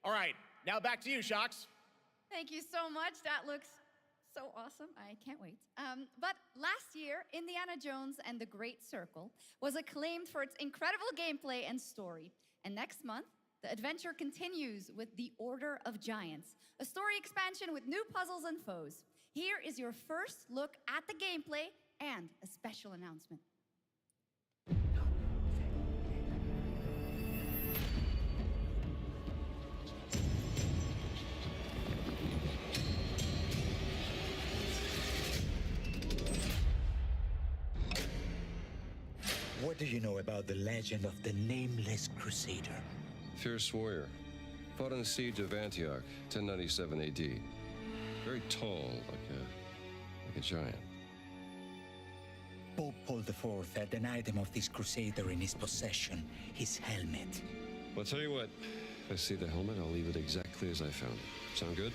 All right, now back to you, Shox. Thank you so much. That looks so awesome. I can't wait. But last year, Indiana Jones and the Great Circle was acclaimed for its incredible gameplay and story. And next month, the adventure continues with The Order of Giants, a story expansion with new puzzles and foes. Here is your first look at the gameplay and a special announcement. What do you know about the legend of the Nameless Crusader? Fierce warrior. Fought in the siege of Antioch, 1097 AD. Very tall, like a giant. Pope Paul IV had an item of this crusader in his possession, his helmet. Well, I'll tell you what. If I see the helmet, I'll leave it exactly as I found it. Sound good?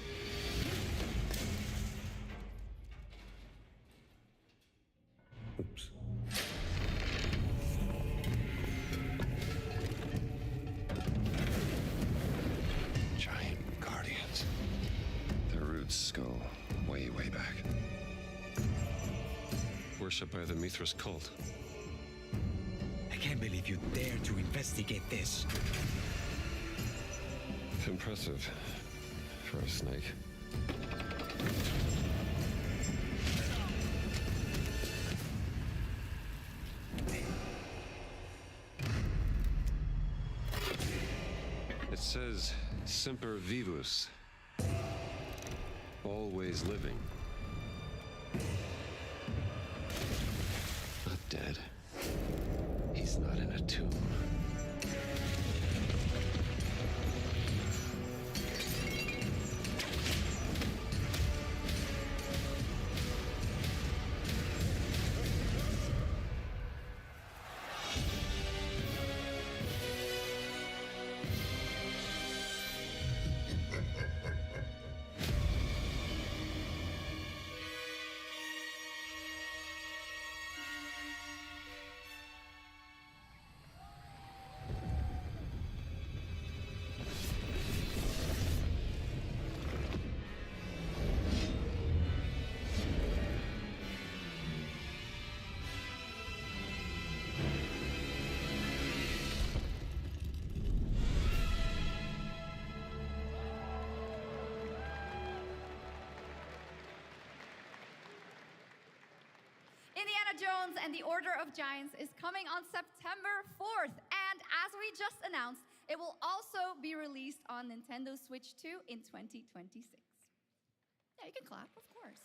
Oops. Giant guardians. Their roots go way, way back. Worshipped by the Mithras cult. I can't believe you dare to investigate this. Impressive for a snake. It says Semper Vivus. Always living. Not dead. He's not in a tomb. Indiana Jones and the Order of Giants is coming on September 4th. And as we just announced, it will also be released on Nintendo Switch 2 in 2026. Yeah, you can clap, of course.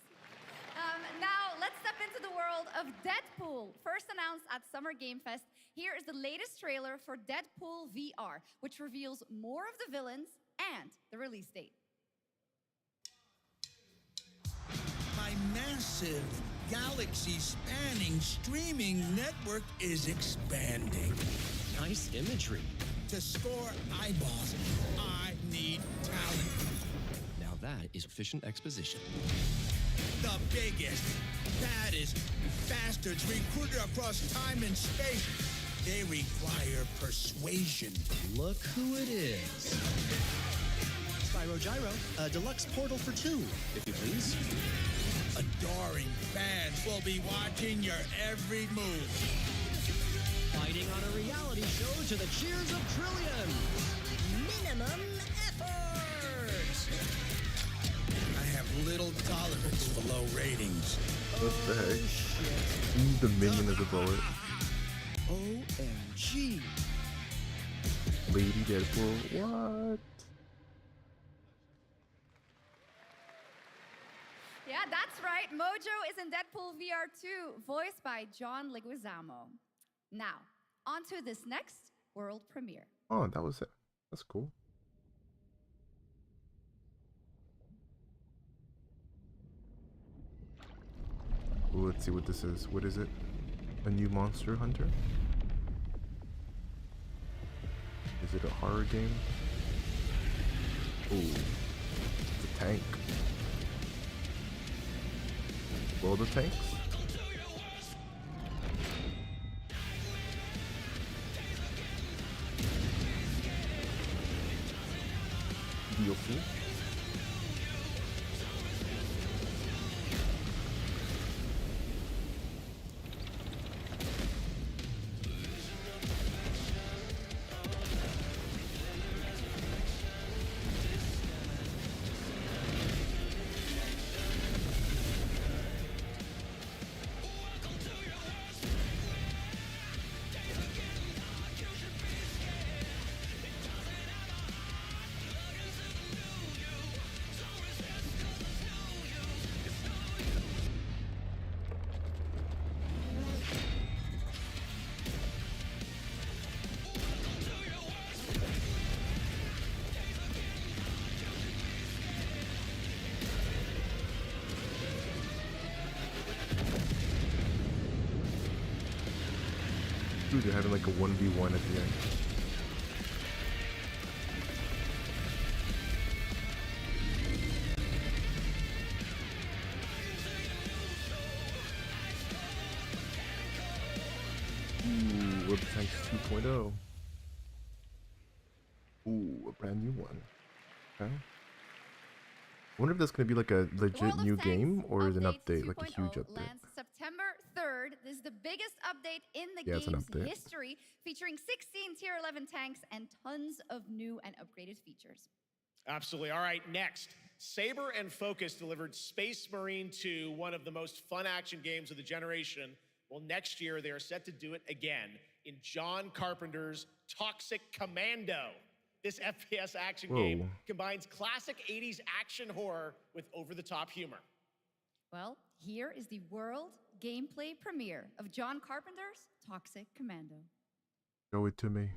Now, let's step into the world of Deadpool. First announced at Summer Game Fest, here is the latest trailer for Deadpool VR, which reveals more of the villains and the release date. My massive, galaxy-spanning streaming network is expanding. Nice imagery. To score eyeballs, I need talent. Now that is efficient exposition. The biggest, baddest bastards recruited across time and space. They require persuasion. Look who it is. Spyro Gyro, a deluxe portal for two, if you please. Adoring fans will be watching your every move. Fighting on a reality show to the cheers of trillions. Minimum effort. I have little tolerance for low ratings. What the heck? The minion is a bullet. OMG. Lady Deadpool. What? Yeah, that's right. Mojo is in Deadpool VR 2, voiced by John Leguizamo. Now, on to this next world premiere. Oh, that was it. That's cool. Ooh, let's see what this is. What is it? A new Monster Hunter? Is it a horror game? Ooh, it's a tank. World of Tanks? DLC? Dude, they're having like a 1v1 at the end. Ooh, World of Tanks 2.0. Ooh, a brand new one. Okay. I wonder if that's gonna be like a legit new game or is it an update, like a huge update. Lands September 3rd. This is the biggest update in the Yeah, it's an game's update. history, featuring 16 Tier 11 tanks and tons of new and upgraded features. Absolutely. All right, next. Saber and Focus delivered Space Marine 2, one of the most fun action games of the generation. Well, next year they are set to do it again in John Carpenter's Toxic Commando. This FPS action game combines classic 80s action horror with over-the-top humor. Well, here is the world gameplay premiere of John Carpenter's Toxic Commando. Show it to me.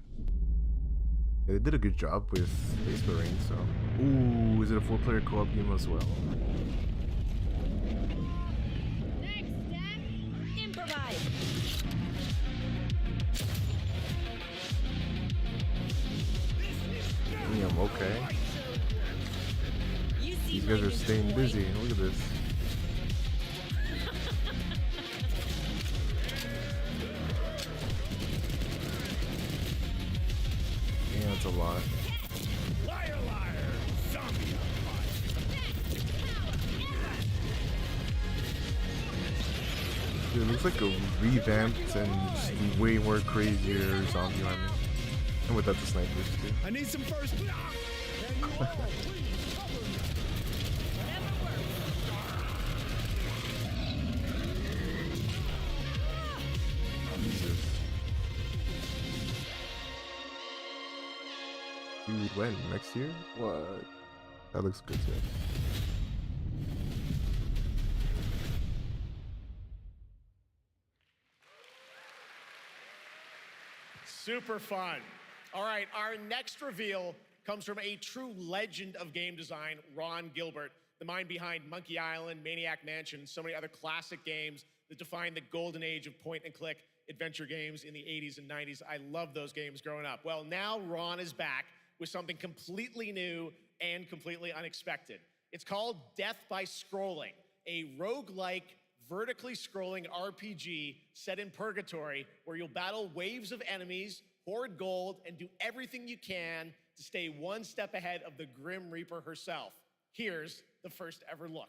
Yeah, they did a good job with Space Marine, so. Ooh, is it a 4-player co-op game as well? Improvise. Damn, okay. These guys are staying busy. Look at this. Yeah, that's a lot. Liar, liar, zombie Dude, it looks like a revamped and just way more crazier zombie army. And without the snipers too. I need some first. Jesus. Dude, when? Next year? What? That looks good too. Super fun. All right, our next reveal comes from a true legend of game design, Ron Gilbert, the mind behind Monkey Island, Maniac Mansion, and so many other classic games that defined the golden age of point-and-click adventure games in the 80s and 90s. I loved those games growing up. Well, now Ron is back with something completely new and completely unexpected. It's called Death by Scrolling, a roguelike, vertically scrolling RPG set in purgatory where you'll battle waves of enemies, hoard gold, and do everything you can to stay one step ahead of the Grim Reaper herself. Here's the first ever look.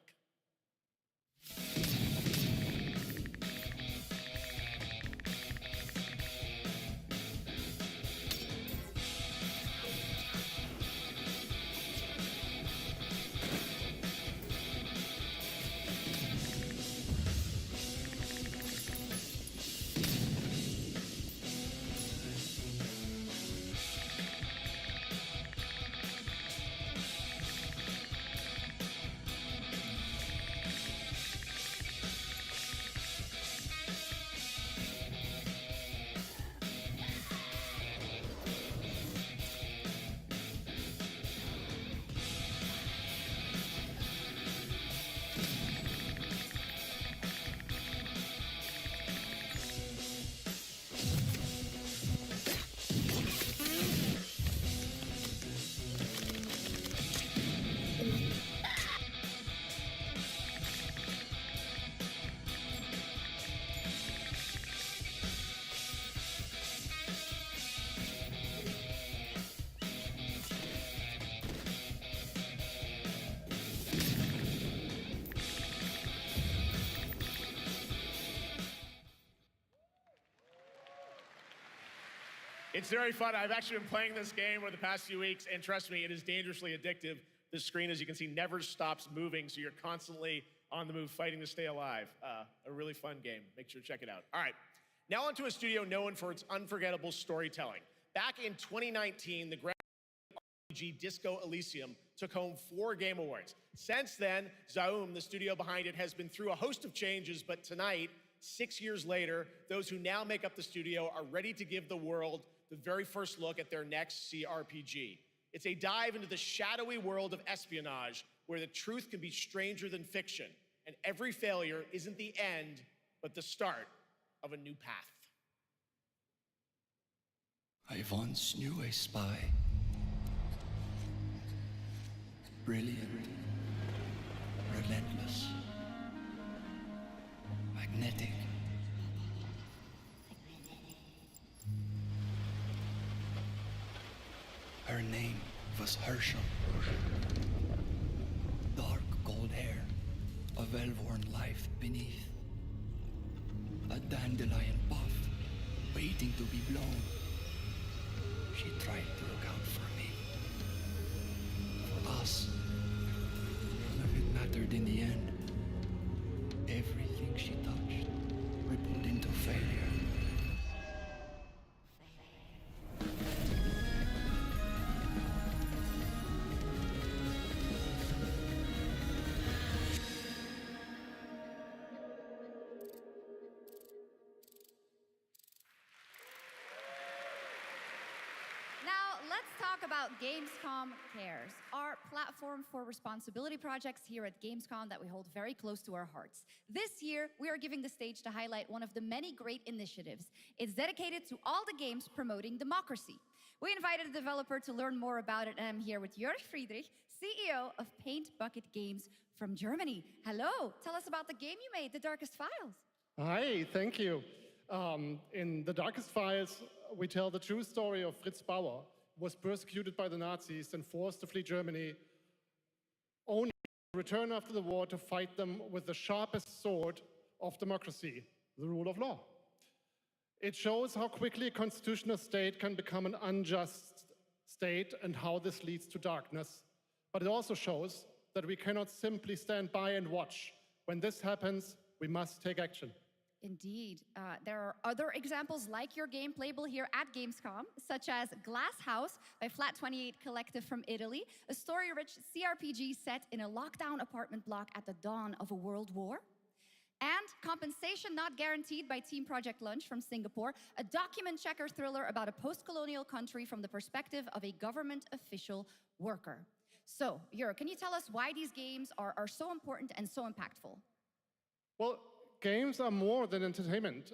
It's very fun. I've actually been playing this game over the past few weeks, and trust me, it is dangerously addictive. The screen, as you can see, never stops moving, so you're constantly on the move fighting to stay alive. A really fun game. Make sure to check it out. All right, now onto a studio known for its unforgettable storytelling. Back in 2019, the RPG Disco Elysium took home 4 Game Awards. Since then, Zaum, the studio behind it, has been through a host of changes, but tonight, 6 years later, those who now make up the studio are ready to give the world the very first look at their next CRPG. It's a dive into the shadowy world of espionage, where the truth can be stranger than fiction, and every failure isn't the end, but the start of a new path. I once knew a spy. Brilliant, relentless, magnetic. Her name was Herschel. Dark gold hair, a well-worn life beneath. A dandelion puff, waiting to be blown. She tried to look out for me. For us. None of it mattered in the end. Everything she touched rippled into failure. Talk about Gamescom Cares, our platform for responsibility projects here at Gamescom that we hold very close to our hearts. This year, we are giving the stage to highlight one of the many great initiatives. It's dedicated to all the games promoting democracy. We invited a developer to learn more about it, and I'm here with Jörg Friedrich, CEO of Paint Bucket Games from Germany. Hello, tell us about the game you made, The Darkest Files. Hi, thank you. In The Darkest Files, we tell the true story of Fritz Bauer, was persecuted by the Nazis and forced to flee Germany, only to return after the war to fight them with the sharpest sword of democracy, the rule of law. It shows how quickly a constitutional state can become an unjust state and how this leads to darkness. But it also shows that we cannot simply stand by and watch. When this happens, we must take action. Indeed. There are other examples like your game playable here at Gamescom, such as Glass House by Flat 28 Collective from Italy, a story-rich CRPG set in a lockdown apartment block at the dawn of a world war. And Compensation Not Guaranteed by Team Project Lunch from Singapore, a document checker thriller about a post-colonial country from the perspective of a government official worker. So, Jörg, can you tell us why these games are so important and so impactful? Well, games are more than entertainment.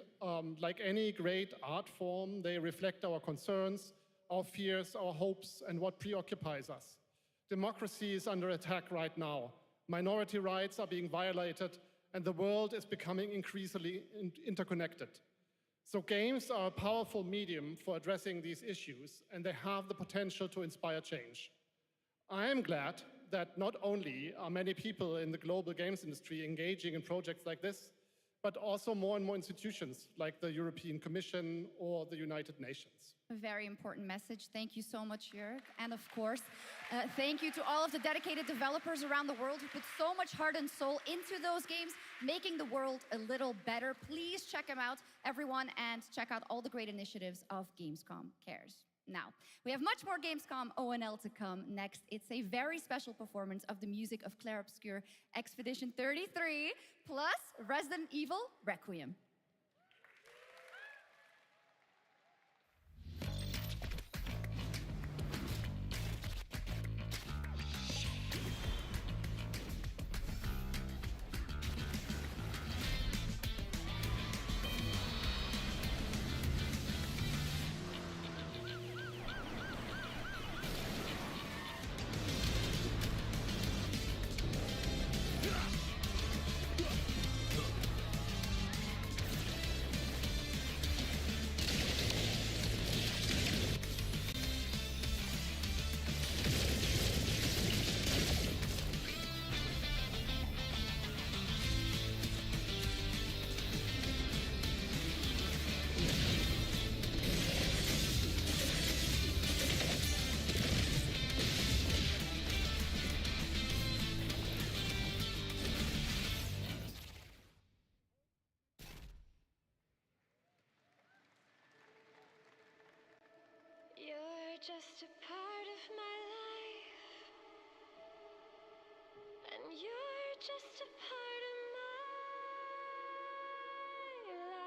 Like any great art form, they reflect our concerns, our fears, our hopes, and what preoccupies us. Democracy is under attack right now. Minority rights are being violated, and the world is becoming increasingly interconnected. So games are a powerful medium for addressing these issues, and they have the potential to inspire change. I am glad that not only are many people in the global games industry engaging in projects like this, but also more and more institutions like the European Commission or the United Nations. A very important message. Thank you so much, Jörg. And of course, thank you to all of the dedicated developers around the world who put so much heart and soul into those games, making the world a little better. Please check them out, everyone, and check out all the great initiatives of Gamescom Cares. Now, we have much more Gamescom ONL to come next. It's a very special performance of the music of Clair Obscur Expedition 33, plus Resident Evil Requiem. just a part of my life, and you're just a part of my life.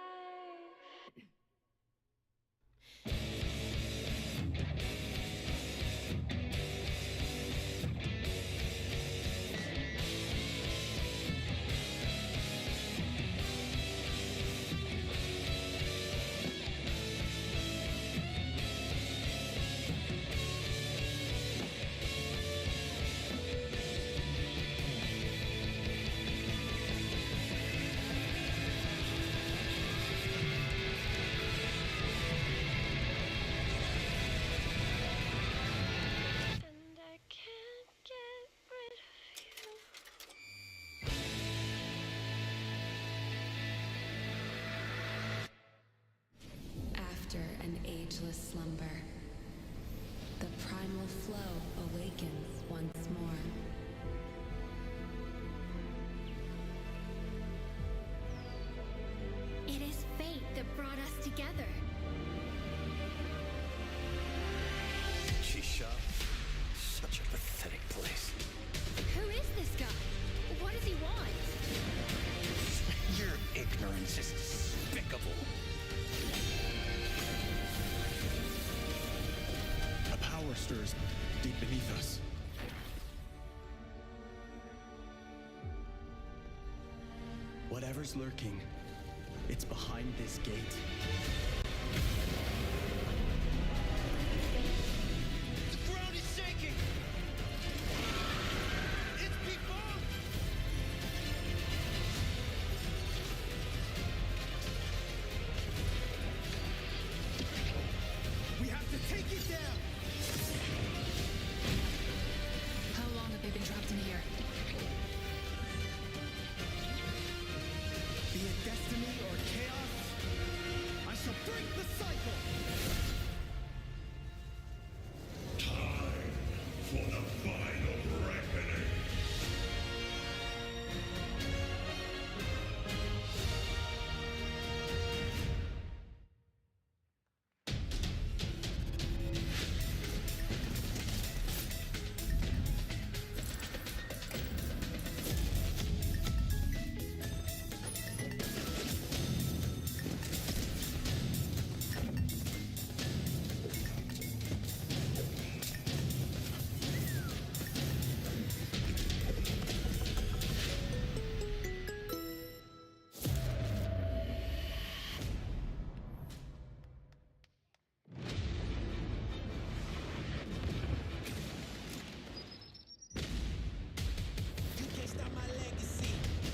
And I can't get rid of you. After an ageless slumber, the primal flow awakens once more. It is fate that brought us together. Shisha, such a pathetic place. Who is this guy? What does he want? Your ignorance is despicable. A power stirs deep beneath us. Whatever's lurking, it's behind this gate. The ground is shaking! It's people! We have to take it down! How long have they been trapped in here? Be it destiny or chaos, I shall break the cycle! Time for the final reckoning. You can't stop my legacy.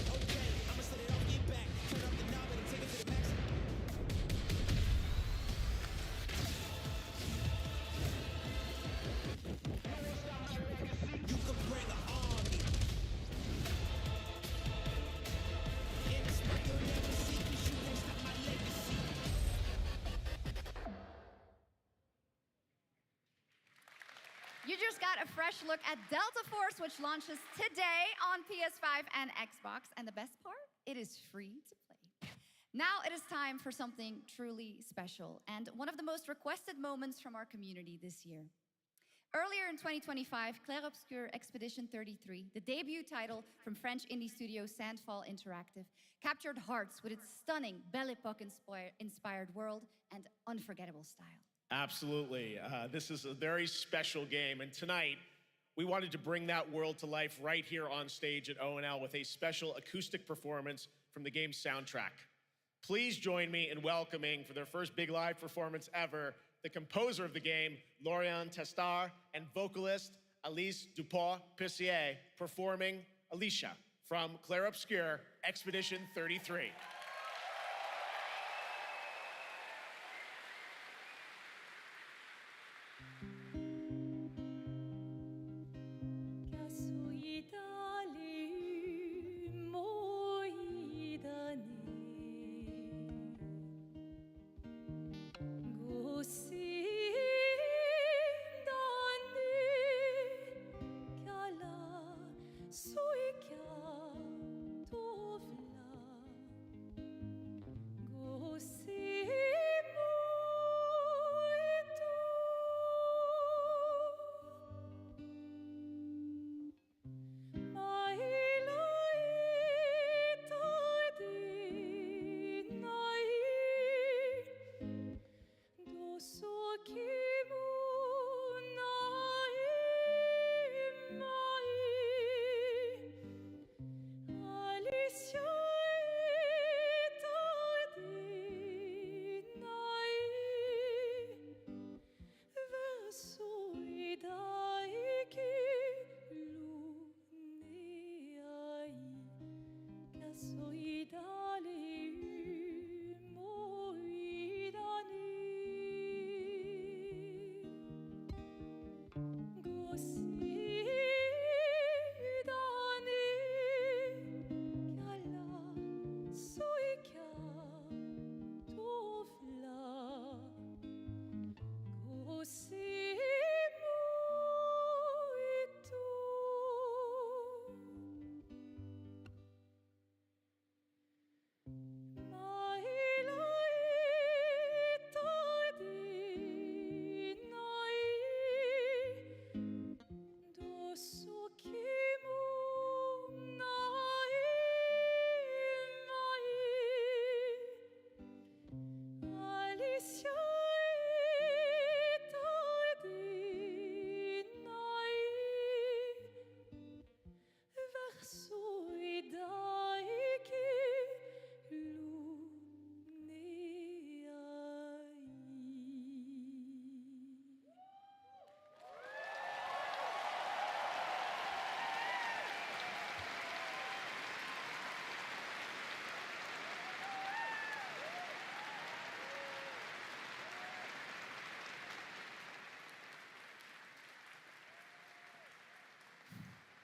Okay, I'ma set it off, get back. Turn up the knob and take it to the max. You could bring an army. In the spot you'll never see, 'cause you can't stop my legacy. You just got a fresh look at Delta Force, which launches today on PS5 and Xbox. And the best part, it is free to play. Now it is time for something truly special and one of the most requested moments from our community this year. Earlier in 2025, Clair Obscur Expedition 33, the debut title from French indie studio Sandfall Interactive, captured hearts with its stunning Belle Epoque-inspired world and unforgettable style. Absolutely. This is a very special game. And tonight, we wanted to bring that world to life right here on stage at ONL with a special acoustic performance from the game's soundtrack. Please join me in welcoming, for their first big live performance ever, the composer of the game, Lauriane Testard, and vocalist Alice Dupont-Pessier, performing Alicia from Clair Obscur Expedition 33.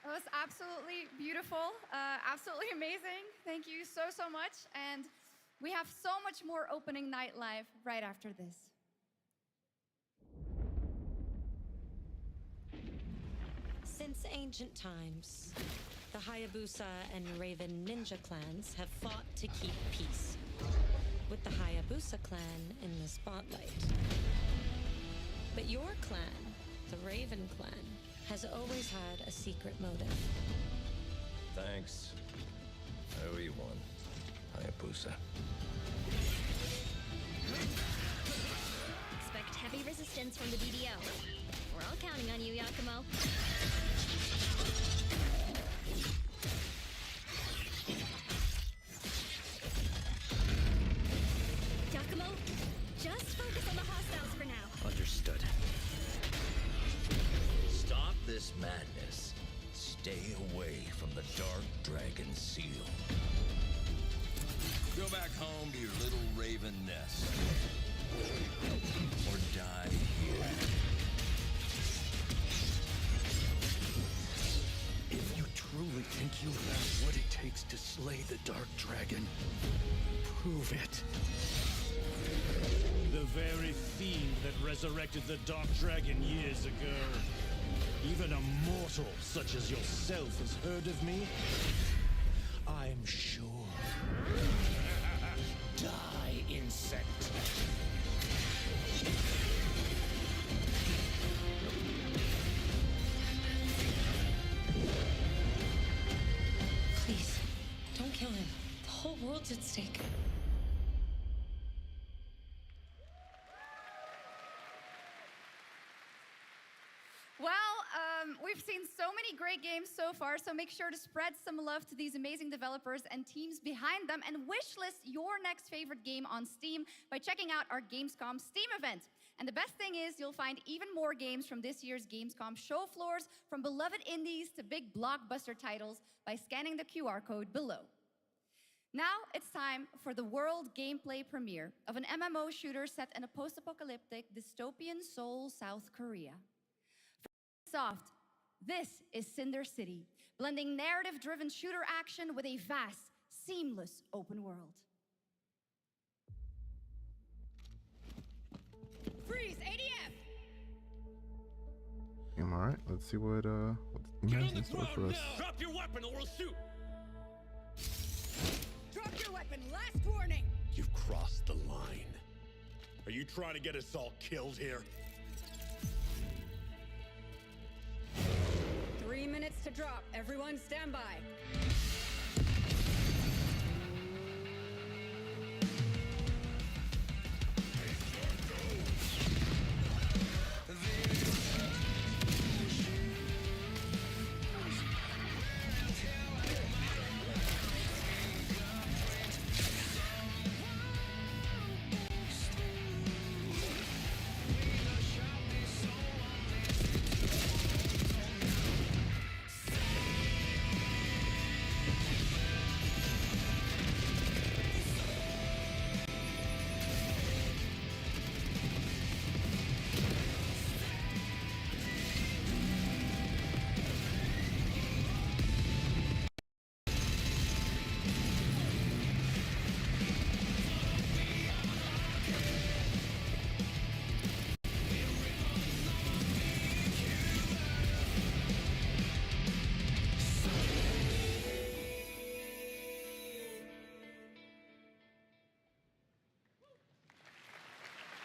That was absolutely beautiful, absolutely amazing. Thank you so, so much. And we have so much more opening night live right after this. Since ancient times, the Hayabusa and Raven ninja clans have fought to keep peace, with the Hayabusa clan in the spotlight. But your clan, the Raven clan, has always had a secret motive. Thanks. I owe you one, Hayabusa. Expect heavy resistance from the BDO. We're all counting on you, Yakumo. Yakumo, just focus on the hostiles for now. Understood. Stop this madness. Stay away from the Dark Dragon Seal. Go back home to your little raven nest. Or die here. If you truly think you have what it takes to slay the Dark Dragon, prove it. The very fiend that resurrected the Dark Dragon years ago. Even a mortal such as yourself has heard of me? I'm sure. Die, insect. Please, don't kill him. The whole world's at stake. Well, we've seen so many great games so far, so make sure to spread some love to these amazing developers and teams behind them, and wishlist your next favorite game on Steam by checking out our Gamescom Steam event. And the best thing is you'll find even more games from this year's Gamescom show floors, from beloved indies to big blockbuster titles, by scanning the QR code below. Now it's time for the world gameplay premiere of an MMO shooter set in a post-apocalyptic dystopian Seoul, South Korea. Soft, this is Cinder City, blending narrative-driven shooter action with a vast, seamless open world. Freeze, ADF! All right, let's see what the team has in store for us. Drop your weapon or we'll shoot! Drop your weapon, last warning! You've crossed the line. Are you trying to get us all killed here? 3 minutes to drop. Everyone stand by.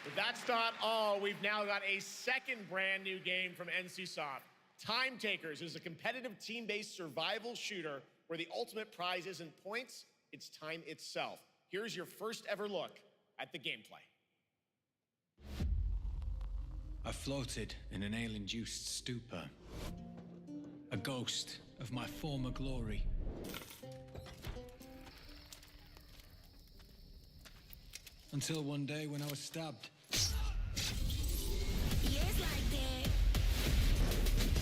But that's not all. We've now got a second brand new game from NCSoft. Time Takers is a competitive team-based survival shooter where the ultimate prize isn't points, it's time itself. Here's your first ever look at the gameplay. I floated in an ale-induced stupor, a ghost of my former glory. Until one day when I was stabbed. Years like that.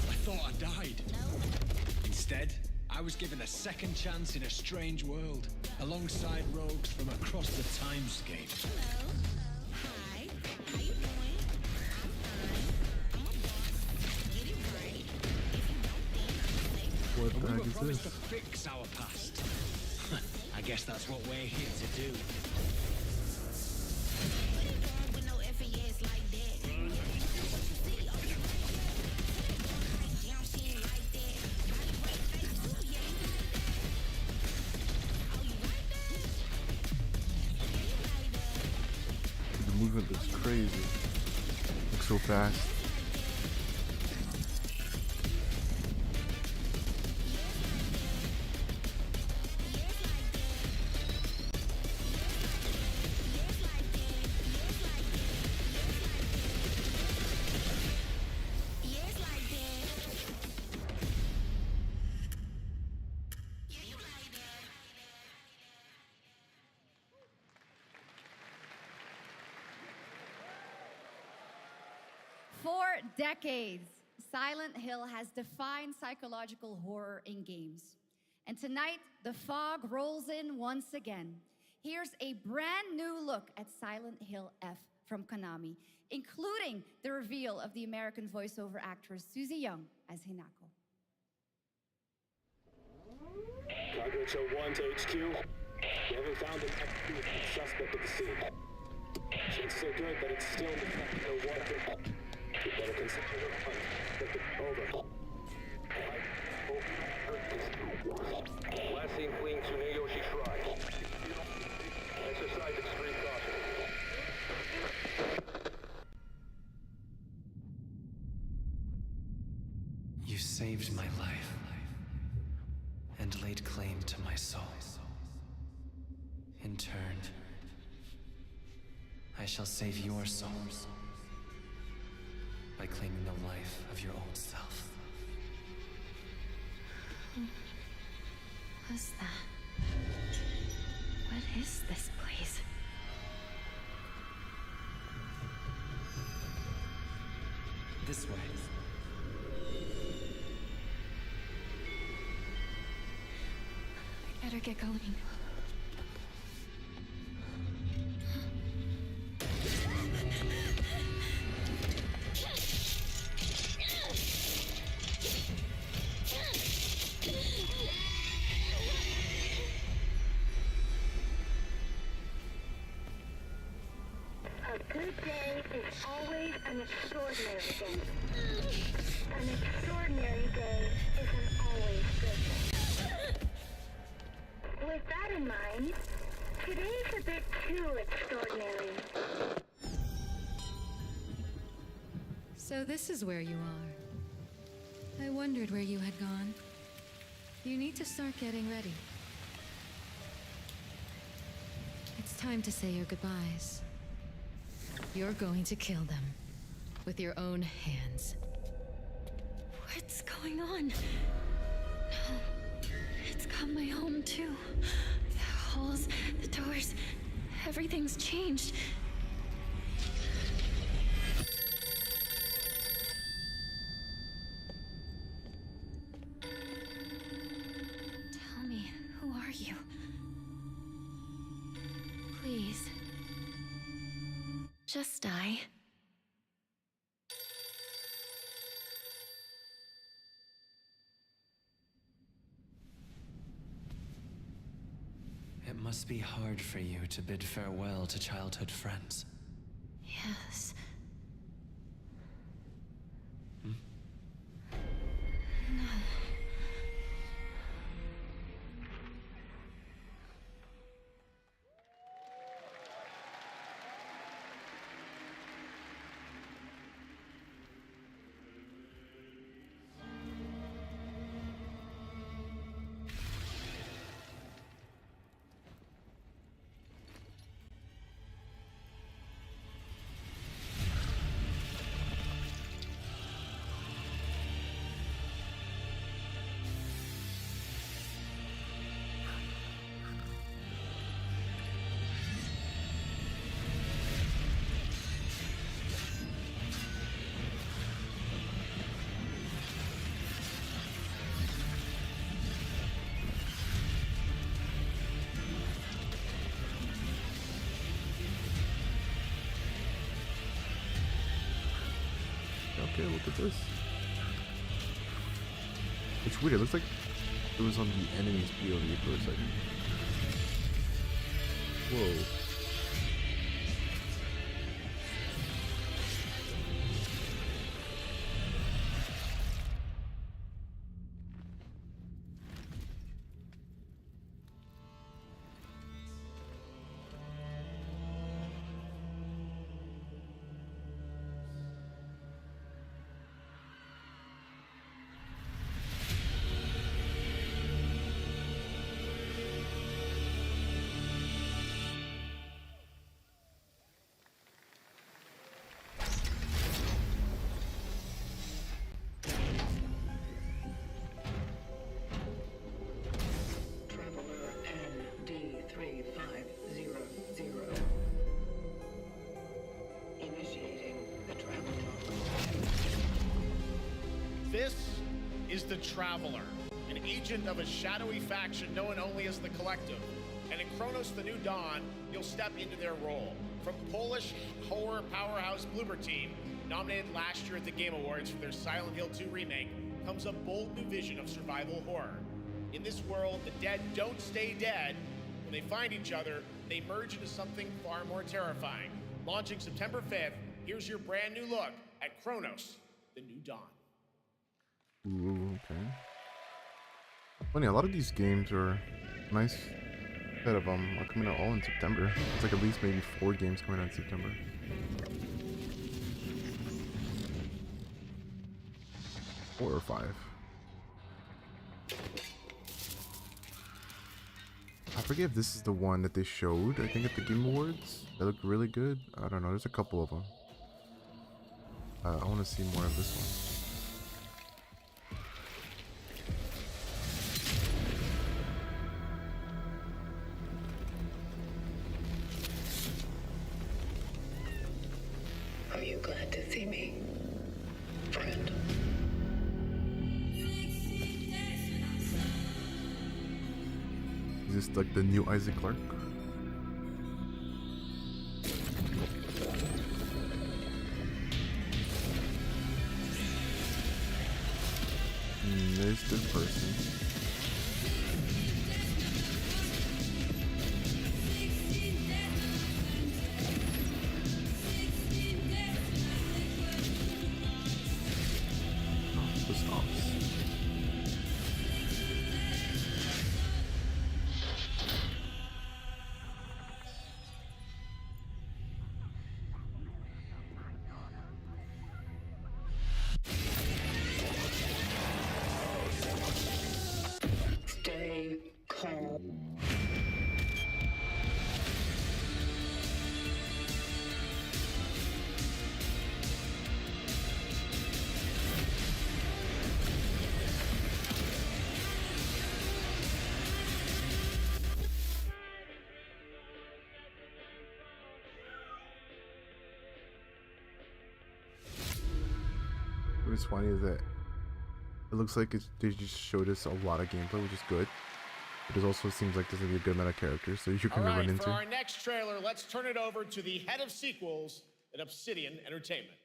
I thought I died. Instead, I was given a second chance in a strange world, alongside rogues from across the timescape. Hello. Hi. How you doing? I'm fine. I'm a boss. Get it right. If you don't think, say What the We heck were is promised to this? fix our past. I guess that's what we're here to do. The movement looks crazy. Looks so fast. For decades, Silent Hill has defined psychological horror in games. And tonight, the fog rolls in once again. Here's a brand new look at Silent Hill F from Konami, including the reveal of the American voiceover actress Susie Young as Hinako. Cargo 1 to HQ. We haven't found an active suspect at the scene. Chances are good that it's still in the water. You better consider the hunt. Over. Last seen fleeing Tsuneyoshi Shrine. Exercise extreme caution. You saved my life and laid claim to my soul. In turn, I shall save your soul by claiming the life of your old self. Who was that? What is this place? This way. I better get going. A good day is always an extraordinary day. An extraordinary day is an always good day. With that in mind, today's a bit too extraordinary. So this is where you are. I wondered where you had gone. You need to start getting ready. It's time to say your goodbyes. You're going to kill them with your own hands. What's going on? No, it's got my home too. The halls, the doors, everything's changed. Tell me, who are you? Please. Just die. It must be hard for you to bid farewell to childhood friends. Yes. Hmm? No. Okay, look at this. It's weird. It looks like It was on the enemy's POV for a second. Whoa. This is the Traveler, an agent of a shadowy faction known only as the Collective. And in Kronos the New Dawn, you'll step into their role. From Polish horror powerhouse Bloober Team, nominated last year at the Game Awards for their Silent Hill 2 remake, comes a bold new vision of survival horror. In this world, the dead don't stay dead. When they find each other, they merge into something far more terrifying. Launching September 5th, here's your brand new look at Kronos the New Dawn. Ooh, okay. Funny, a lot of these games are nice. Set of them are coming out all in September. It's like at least maybe 4 games coming out in September. 4 or 5. I forget if this is the one that they showed, I think, at the Game Awards. They look really good. I don't know, there's a couple of them. I want to see more of this one. Are you glad to see me, friend? Is this like the new Isaac Clarke? There's the person. Stay calm. What's funny is that it looks like they just showed us a lot of gameplay, which is good. But it also seems like there's gonna be a good amount of characters, so you're gonna run into. For our next trailer, let's turn it over to the head of sequels at Obsidian Entertainment.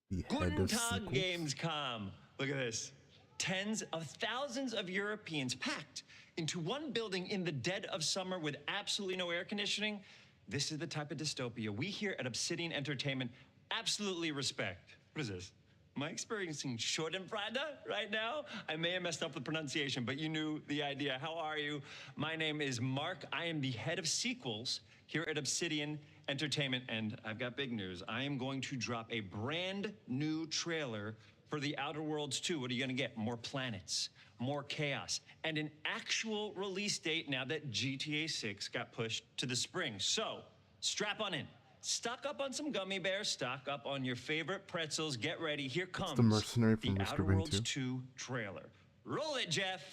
The head Guten of Tag, sequels? Gamescom. Look at this. Tens of thousands of Europeans packed into one building in the dead of summer with absolutely no air conditioning. This is the type of dystopia we here at Obsidian Entertainment absolutely respect. What is this? Am I experiencing Schadenfreude right now? I may have messed up the pronunciation, but you knew the idea. How are you? My name is Mark. I am the head of sequels here at Obsidian Entertainment, and I've got big news. I am going to drop a brand new trailer for The Outer Worlds 2. What are you gonna get? More planets, more chaos, and an actual release date now that GTA 6 got pushed to the spring. So, strap on in. Stock up on some gummy bears, stock up on your favorite pretzels. Get ready. Here comes the mercenary from The Mr. Outer Ring Worlds 2. 2 trailer. Roll it, Jeff.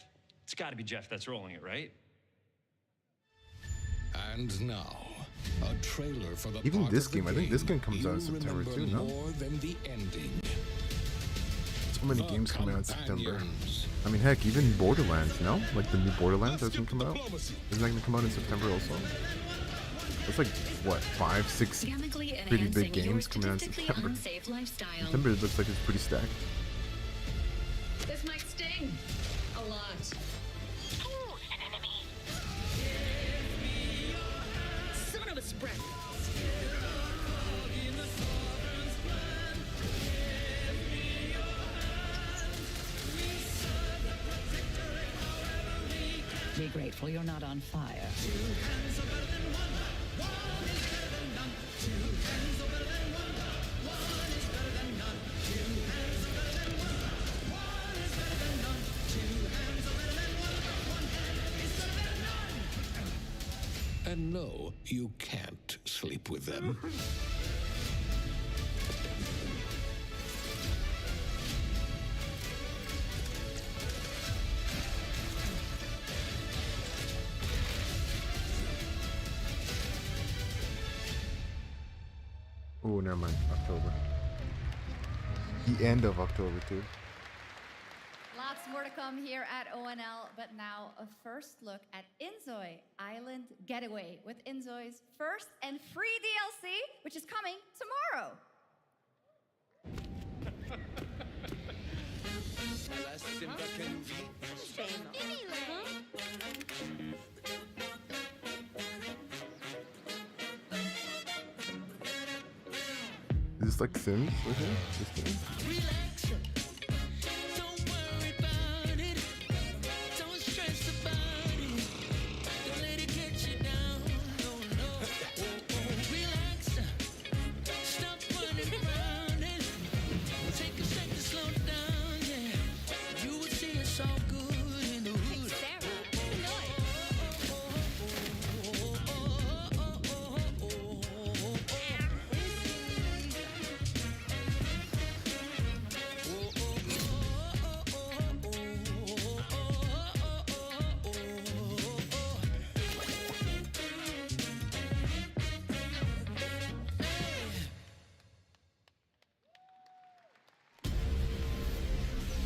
It's got to be Jeff that's rolling it, right? And now, a trailer for the Even part this of the game, I think this game comes out in you September remember too, no? More than the ending. So many games coming out in September. I mean, heck, even Borderlands, no? Like the new Borderlands that's gonna come out? Isn't that gonna come out in September also? That's like, what, 5, 6 pretty big games coming out in September. September looks like it's pretty stacked. This might sting a lot. grateful you're not on fire. And no, you can't sleep with them. Oh, never mind. October. The end of October, too. Lots more to come here at ONL, but now a first look at Inzoi Island Getaway with Inzoi's first and free DLC, which is coming tomorrow. Is this like Sims with him? This game?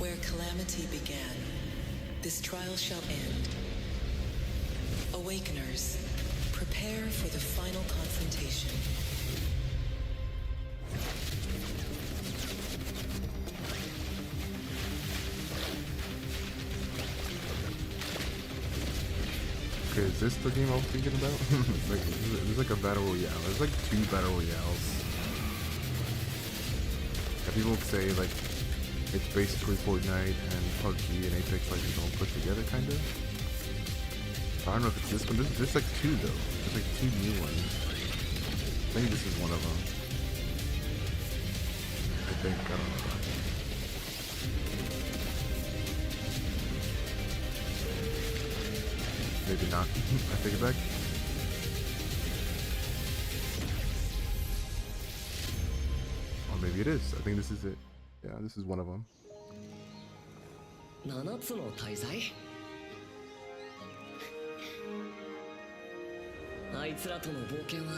Where calamity began, this trial shall end. Awakeners, prepare for the final confrontation. Okay, is this the game I was thinking about? It's like, there's like a battle royale. There's like 2 battle royales. And people say like it's basically Fortnite and PUBG and Apex like all put together, kind of. I don't know if it's this one. There's like 2 though. There's like 2 new ones. I think this is one of them. I think, I don't know. Maybe not. I take it back. Or maybe it is. I think this is it. Yeah, this is one of them. 7つの大罪あいつらとの冒険は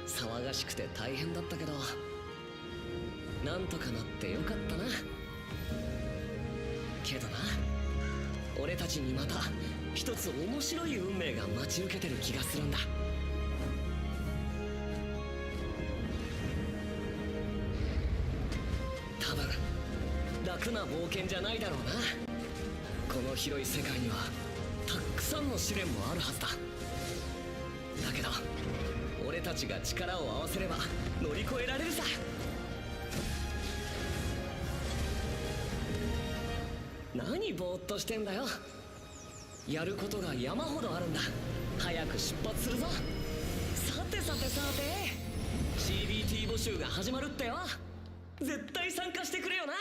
騒がしくて大変だったけどなんとかなってよかったなけどな俺たちにまた一つ面白い運命が待ち受けてる気がするんだ多分楽な冒険じゃないだろうなこの広い世界にはたくさんの試練もあるはずだだけど俺たちが力を合わせれば乗り越えられるさ何ぼーっとしてんだよやることが山ほどあるんだ早く出発するぞさてさてさて CBT 募集が始まるってよ絶対参加してくれよな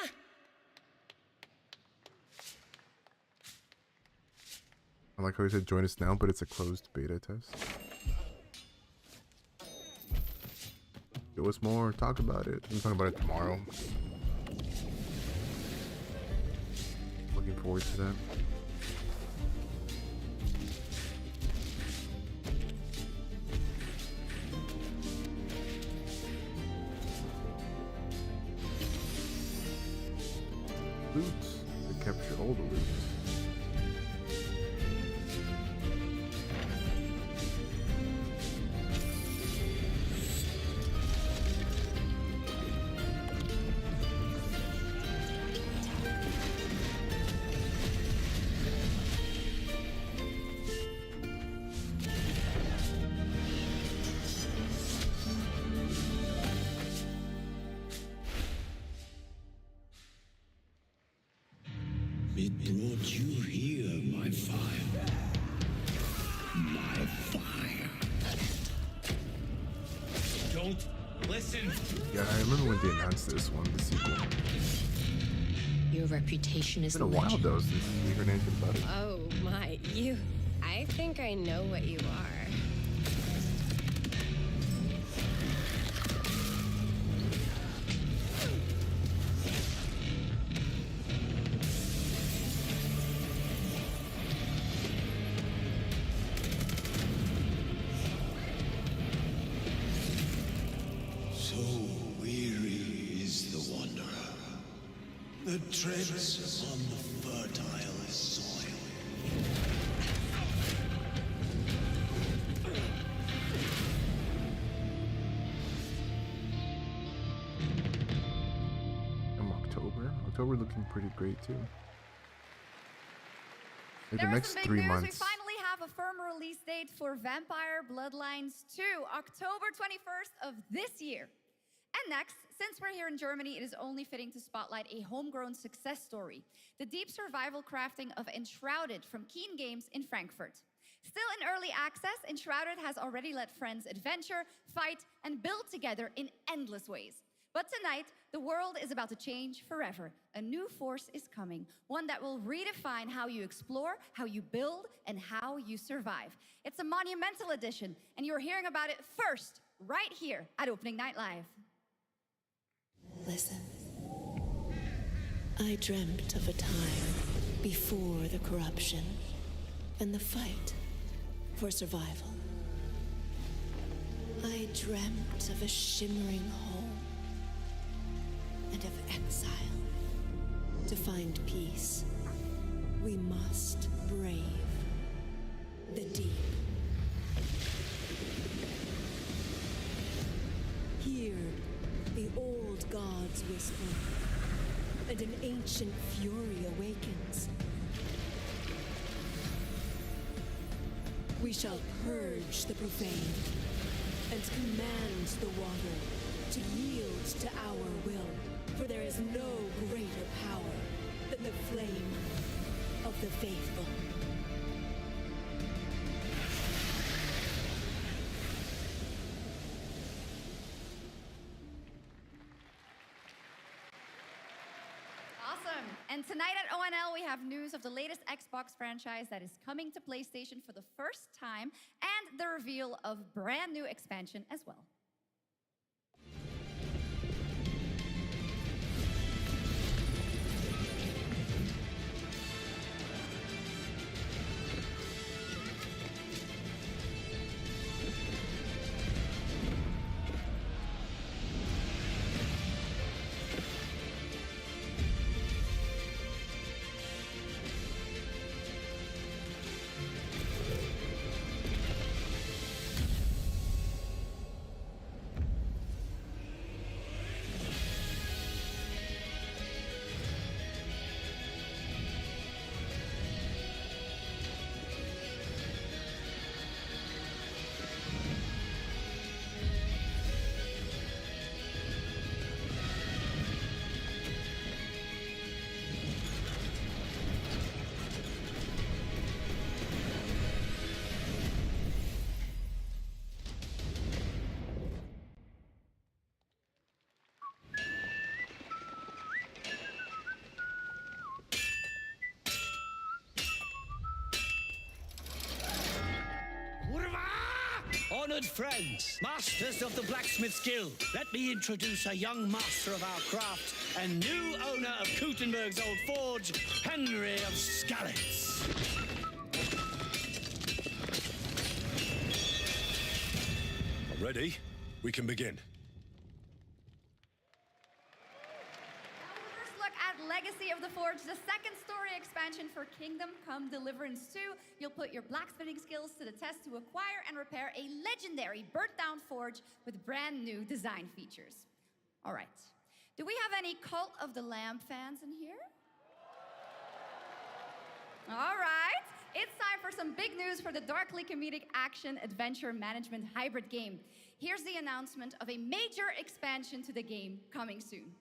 I like how he said join us now, but it's a closed beta test. Show us more, talk about it. I'm talking about it tomorrow. Looking forward to that. Loot. They capture all the loot. Don't listen. Yeah, I remember when they announced this one, the sequel. Your reputation is It's been a while legend. though since we heard anything about it. Oh my, you. I think I know what you are. So weary is the wanderer that treads upon the fertile soil. October looking pretty great too. Like There the is next some big 3 news. months. We finally have a firm release date for Vampire Bloodlines 2, October 21st of this year. And next, since we're here in Germany, it is only fitting to spotlight a homegrown success story, the deep survival crafting of Enshrouded from Keen Games in Frankfurt. Still in early access, Enshrouded has already let friends adventure, fight, and build together in endless ways. But tonight, the world is about to change forever. A new force is coming, one that will redefine how you explore, how you build, and how you survive. It's a monumental edition, and you're hearing about it first, right here at Opening Night Live. Listen. I dreamt of a time before the corruption and the fight for survival. I dreamt of a shimmering home and of exile. To find peace, we must brave the deep. Hear the old gods whisper, and an ancient fury awakens. We shall purge the profane and command the water to yield to our will, for there is no greater power than the flame of the faithful. Awesome. And tonight at ONL, we have news of the latest Xbox franchise that is coming to PlayStation for the first time, and the reveal of brand new expansion as well. Honored friends, masters of the blacksmith guild, let me introduce a young master of our craft and new owner of Gutenberg's old forge, Henry of Skalitz. Ready? We can begin. First look at Legacy of the Forge, the second story expansion for Kingdom Come Deliverance 2. You'll put your blacksmithing skills to the test to acquire and repair a legendary burnt-down forge with brand new design features. All right. Do we have any Cult of the Lamb fans in here? All right. It's time for some big news for the darkly comedic action adventure management hybrid game. Here's the announcement of a major expansion to the game coming soon.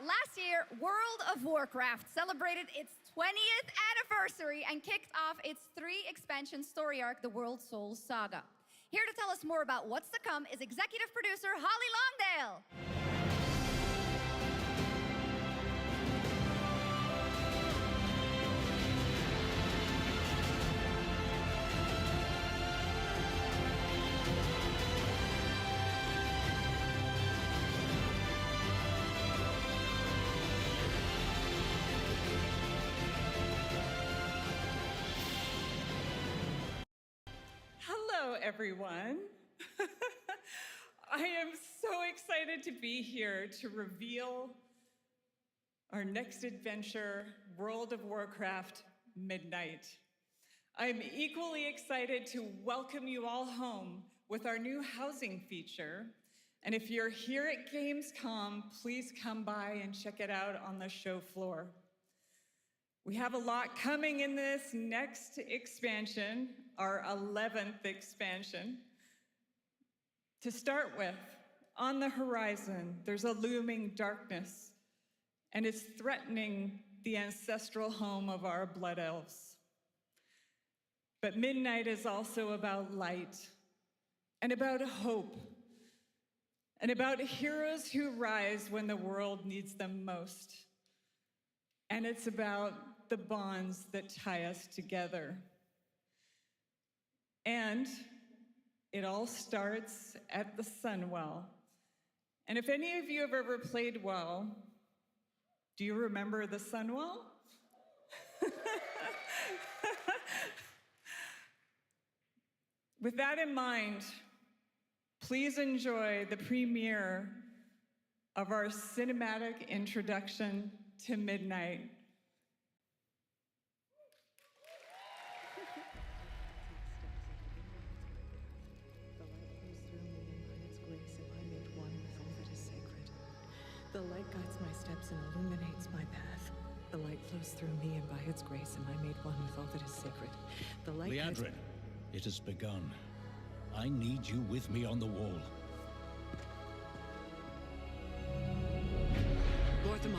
last year, World of Warcraft celebrated its 20th anniversary and kicked off its 3-expansion story arc, the World Souls Saga. Here to tell us more about what's to come is executive producer Holly Longdale. Hello, everyone. I am so excited to be here to reveal our next adventure, World of Warcraft Midnight. I'm equally excited to welcome you all home with our new housing feature. And if you're here at Gamescom, please come by and check it out on the show floor. We have a lot coming in this next expansion, our 11th expansion. To start with, on the horizon, there's a looming darkness, and it's threatening the ancestral home of our blood elves. But Midnight is also about light, and about hope, and about heroes who rise when the world needs them most. And it's about the bonds that tie us together. And it all starts at the Sunwell. And if any of you have ever played WoW, do you remember the Sunwell? With that in mind, please enjoy the premiere of our cinematic introduction to Midnight. The light guides my steps and illuminates my path. The light flows through me, and by its grace am I made one with all that is sacred. The light Liadrin, it has begun. I need you with me on the wall. Gorthamar,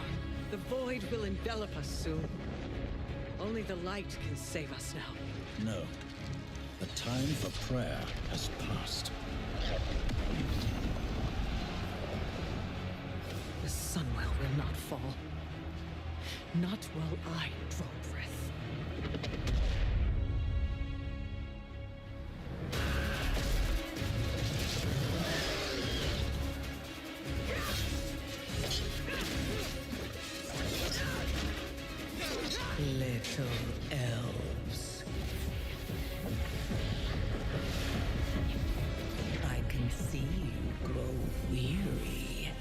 the void will envelop us soon. Only the light can save us now. No. The time for prayer has passed. The Sunwell will not fall. Not while I draw breath. Little elves. I can see you grow weary.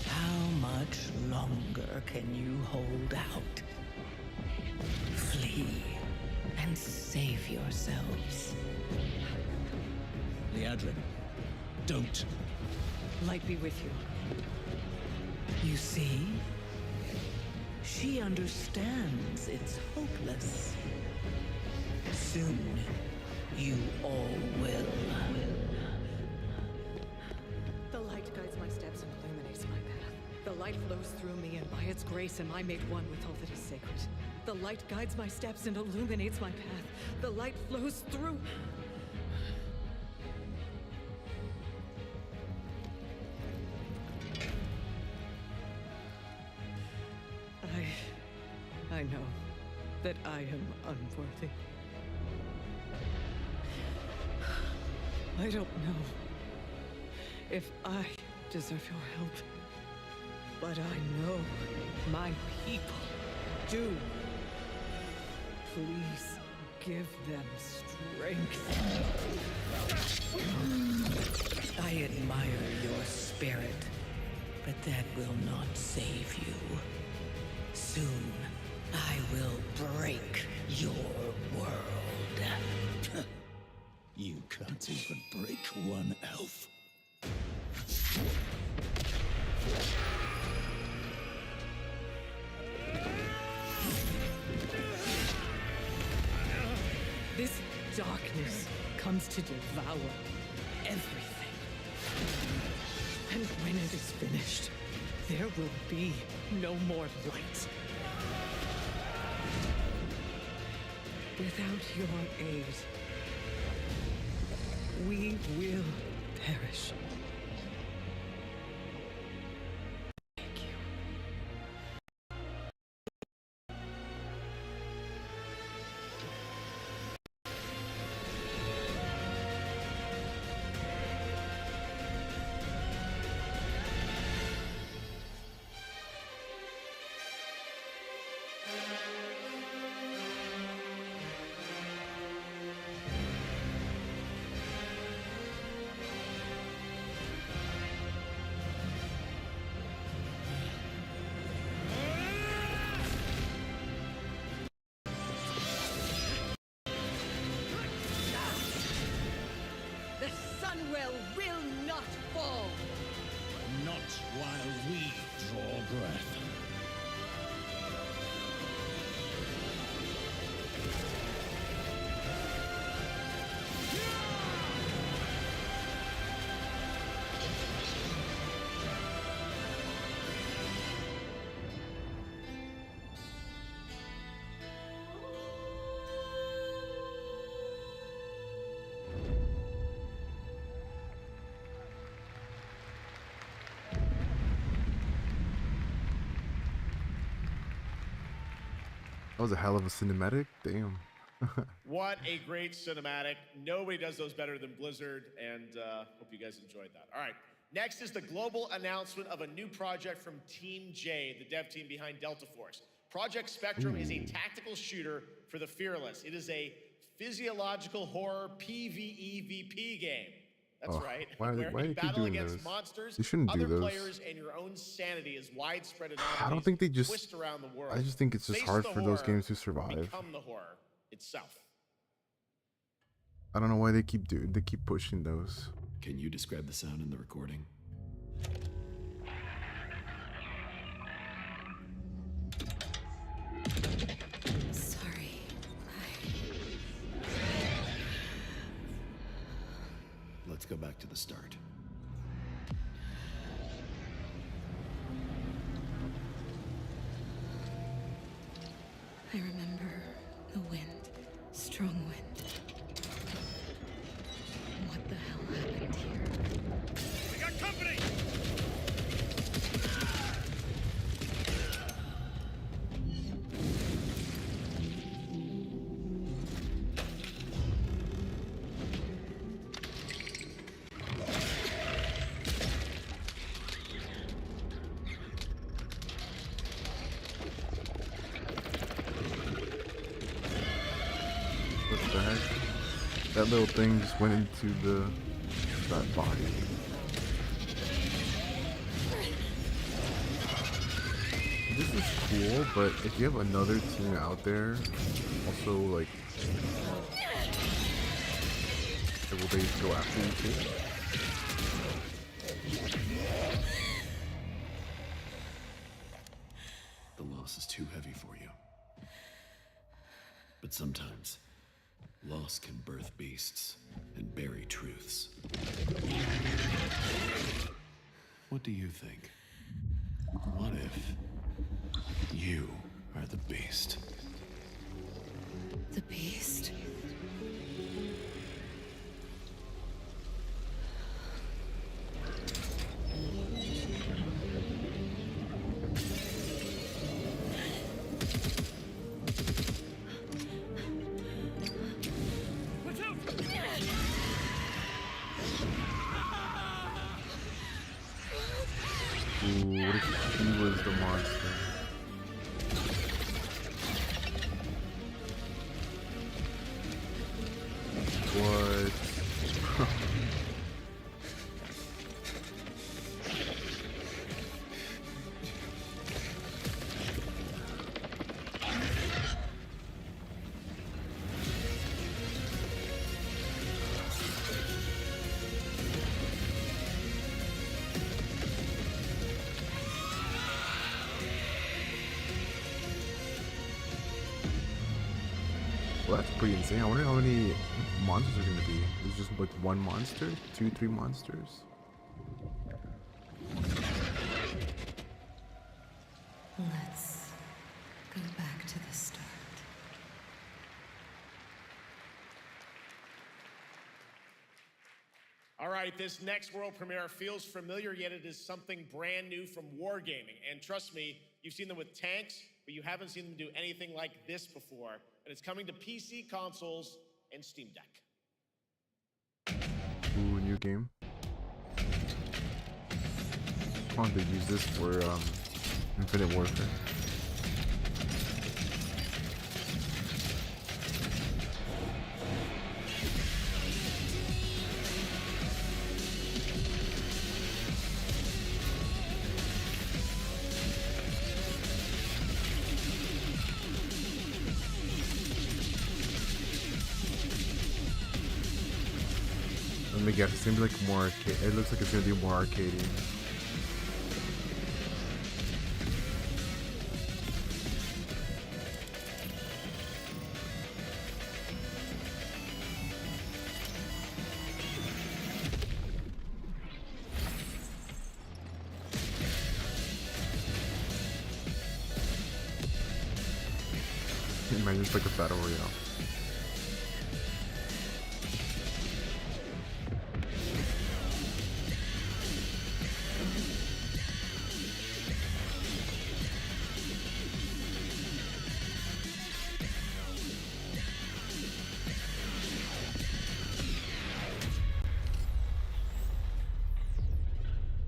How much longer can you hold out? Flee and save yourselves. Liadrin, don't. Light be with you. You see? She understands it's hopeless. Soon, you all will. The light guides my steps and illuminates my path. The light flows through me, and by its grace am I made one with all that is sacred. The light guides my steps and illuminates my path. The light flows through... I know that I am unworthy. I don't know if I deserve your help, but I know my people do. Please give them strength. I admire your spirit, but that will not save you. Soon, I will break your world. You can't even break one elf. This darkness comes to devour everything. And when it is finished, There will be no more light. Without your aid, we will perish. The Sunwell will not fall! Not while we draw breath. That was a hell of a cinematic. Damn. What a great cinematic. Nobody does those better than Blizzard, and hope you guys enjoyed that. All right, next is the global announcement of a new project from Team J, the dev team behind Delta Force. Project Spectrum is a tactical shooter for the fearless. It is a physiological horror PvEVP game. That's right. Why where do you they keep battle doing against those? monsters, They shouldn't do other those. players, and your own sanity as widespread anomalies I don't think they just. twist around the world. I just think it's just Face hard the for those horror, games to survive. Become the horror itself. I don't know why they keep pushing those. Can you describe the sound in the recording? Sorry. Let's go back to the start. I remember the wind, strong wind. What the hell happened here? We got company! What the heck? That little thing just went into that body. This is cool, but if you have another team out there, also like, will they go after you too? The loss is too heavy for you. But sometimes, loss can birth beasts and bury truths. What do you think? What if you are the beast? The beast? Ooh, what if he was the monster? What? Well, that's pretty insane. I wonder how many monsters are gonna be. Is just like one monster? 2, 3 monsters? Let's go back to the start. All right, this next world premiere feels familiar, yet it is something brand new from Wargaming. And trust me, you've seen them with tanks, but you haven't seen them do anything like this before. And it's coming to PC, consoles, and Steam Deck. Ooh, new game. Why don't they use this for Infinite Warfare? Let me guess, it seems like more arcade. It looks like it's gonna be more arcadey. Imagine it's like a battle royale.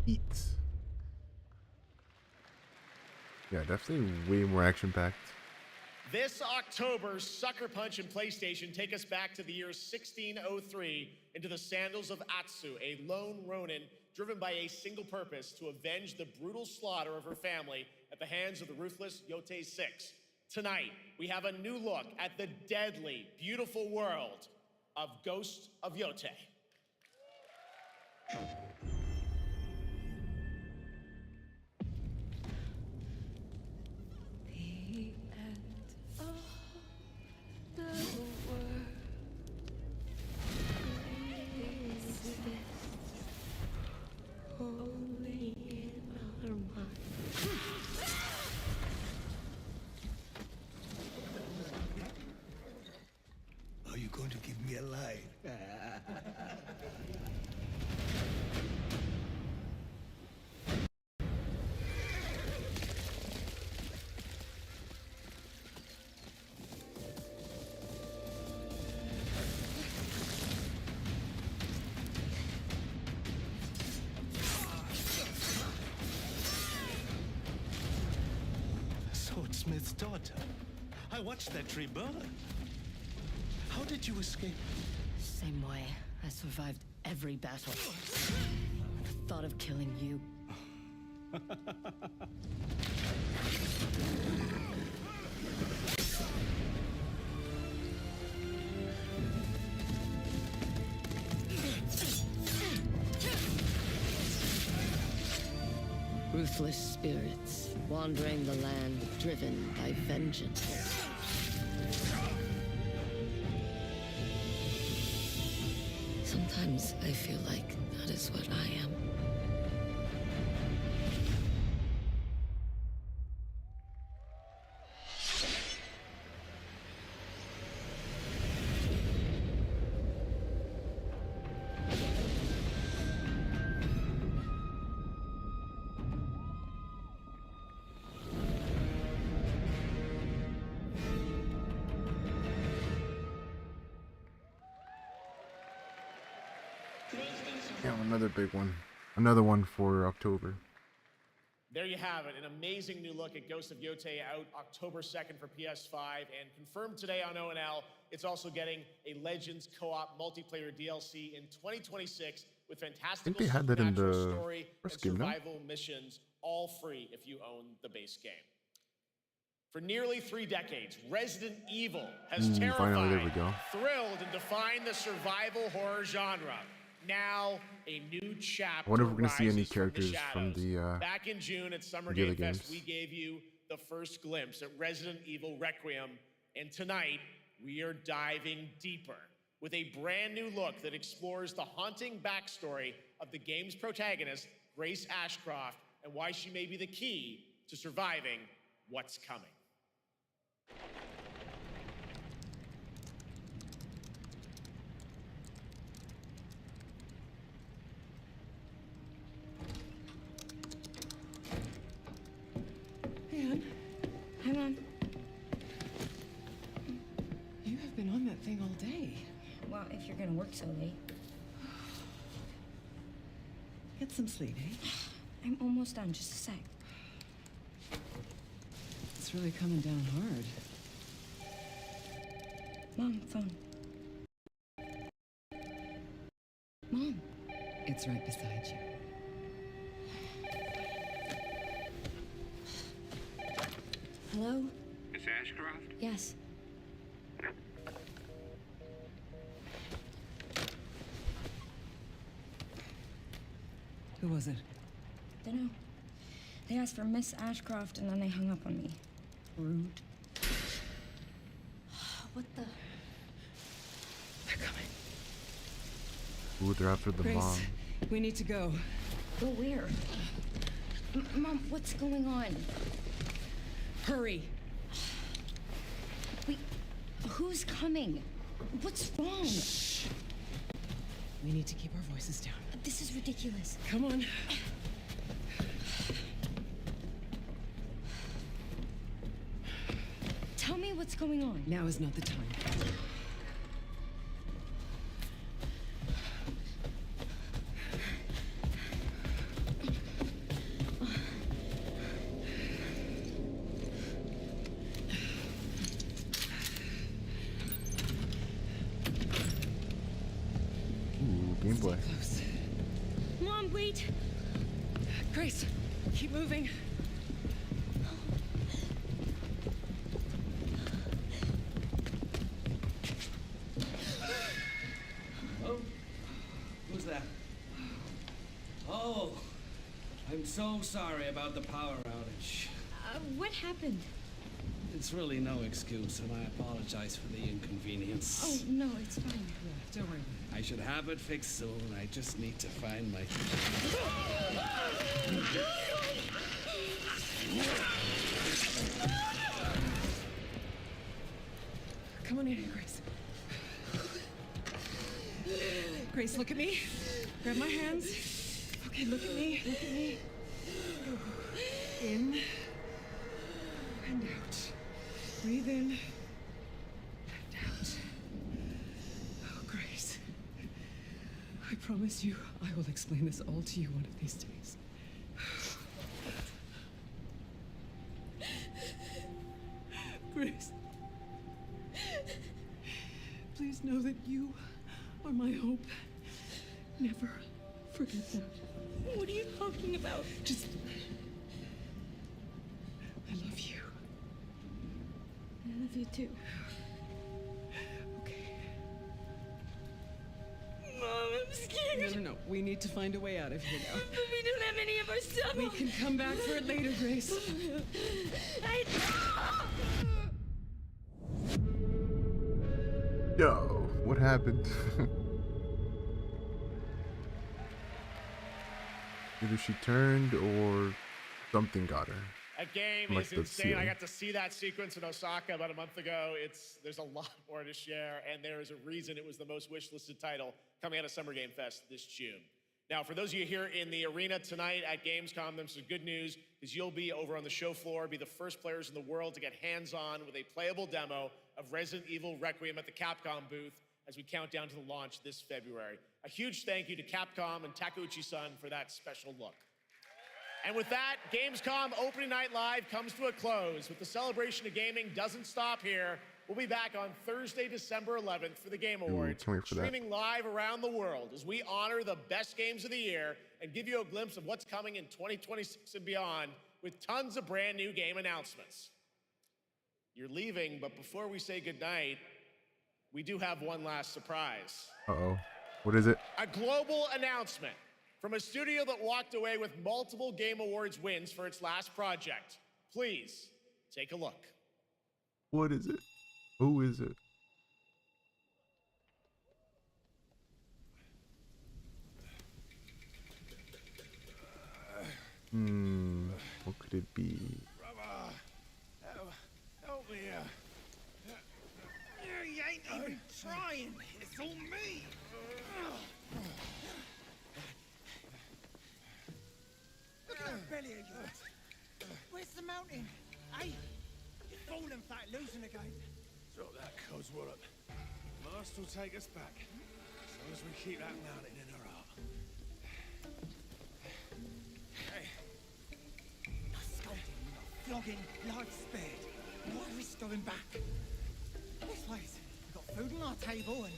Eats. Yeah, definitely way more action-packed. This October, Sucker Punch and PlayStation take us back to the year 1603 into the sandals of Atsu, a lone ronin driven by a single purpose to avenge the brutal slaughter of her family at the hands of the ruthless Yotei 6. Tonight, we have a new look at the deadly, beautiful world of Ghost of Yotei. Are you going to give me a line? Swordsmith's daughter. I watched that tree burn. How did you escape? Same way. I survived every battle. The thought of killing you. Ruthless spirits, wandering the land, driven by vengeance. Sometimes I feel like that is what I am. Yeah, another big one. Another one for October. There you have it, an amazing new look at Ghost of Yotei out October 2nd for PS5, and confirmed today on ONL, it's also getting a Legends co-op multiplayer DLC in 2026 with fantastical they had that in supernatural the story and first game, no? survival missions, all free if you own the base game. For nearly 3 decades, Resident Evil has terrified, finally, there we go. thrilled, and defined the survival horror genre. Now, a new chapter. I wonder if we're gonna see any rises characters from shadows. the Back in June at Summer the other Game Fest, games. we gave you the first glimpse at Resident Evil Requiem, and tonight we are diving deeper with a brand new look that explores the haunting backstory of the game's protagonist, Grace Ashcroft, and why she may be the key to surviving what's coming. Anne, Hi, Mom. you have been on that thing all day. Well, if you're gonna work so late. Get some sleep, eh? I'm almost done, just a sec. It's really coming down hard. Mom, phone. Mom. It's right beside you. Hello? Miss Ashcroft? Yes. Who was it? Dunno. They asked for Miss Ashcroft and then they hung up on me. Rude. What the? They're coming. Ooh, they're after the Grace, mom. we need to go. Go where? Mom, what's going on? Hurry. Wait, who's coming? What's wrong? Shh. We need to keep our voices down. This is ridiculous. Come on. Tell me what's going on. Now is not the time. Ooh, Game Boy. Close. Mom, wait. Grace, keep moving. Oh, who's that? Oh, I'm so sorry about the power outage. What happened? It's really no excuse, and I apologize for the inconvenience. Oh, no, it's fine. Yeah, don't worry. I should have it fixed soon. I just need to find my... Come on in, Grace. Grace, look at me. Grab my hands. Okay, look at me. Look at me. In and out. Breathe in and out. Oh, Grace. I promise you, I will explain this all to you one of these days. Grace. Please know that you are my hope. Never forget that. What are you talking about? Just... I love you. I love you too. Okay. Mom, I'm scared. No. We need to find a way out of here now. But we don't have any of our stuff. We can come back for it later, Grace. Yo, what happened? Either she turned or something got her. That game Like is the insane. I ceiling. got to see that sequence in Osaka about a month ago. There's a lot more to share, and there is a reason it was the most wishlisted title coming out of Summer Game Fest this June. Now, for those of you here in the arena tonight at Gamescom, there's some good news, because you'll be over on the show floor, be the first players in the world to get hands-on with a playable demo of Resident Evil Requiem at the Capcom booth as we count down to the launch this February. A huge thank you to Capcom and Takeuchi-san for that special look. And with that, Gamescom Opening Night Live comes to a close, but the celebration of gaming doesn't stop here. We'll be back on Thursday, December 11th for the Game Awards, can't wait for that. streaming live around the world as we honor the best games of the year and give you a glimpse of what's coming in 2026 and beyond with tons of brand new game announcements. You're leaving, but before we say goodnight, we do have one last surprise. Uh-oh. What is it? A global announcement from a studio that walked away with multiple Game Awards wins for its last project. Please, take a look. What is it? Who is it? What could it be? you at? Where's the mountain? Hey, you're falling flat, losing again. Drop that codswallop up. Master will take us back. As long as we keep that mountain in our heart. Hey. No scolding, no flogging, life spared. Why risk going back? Let's face it, we've got food on our table and...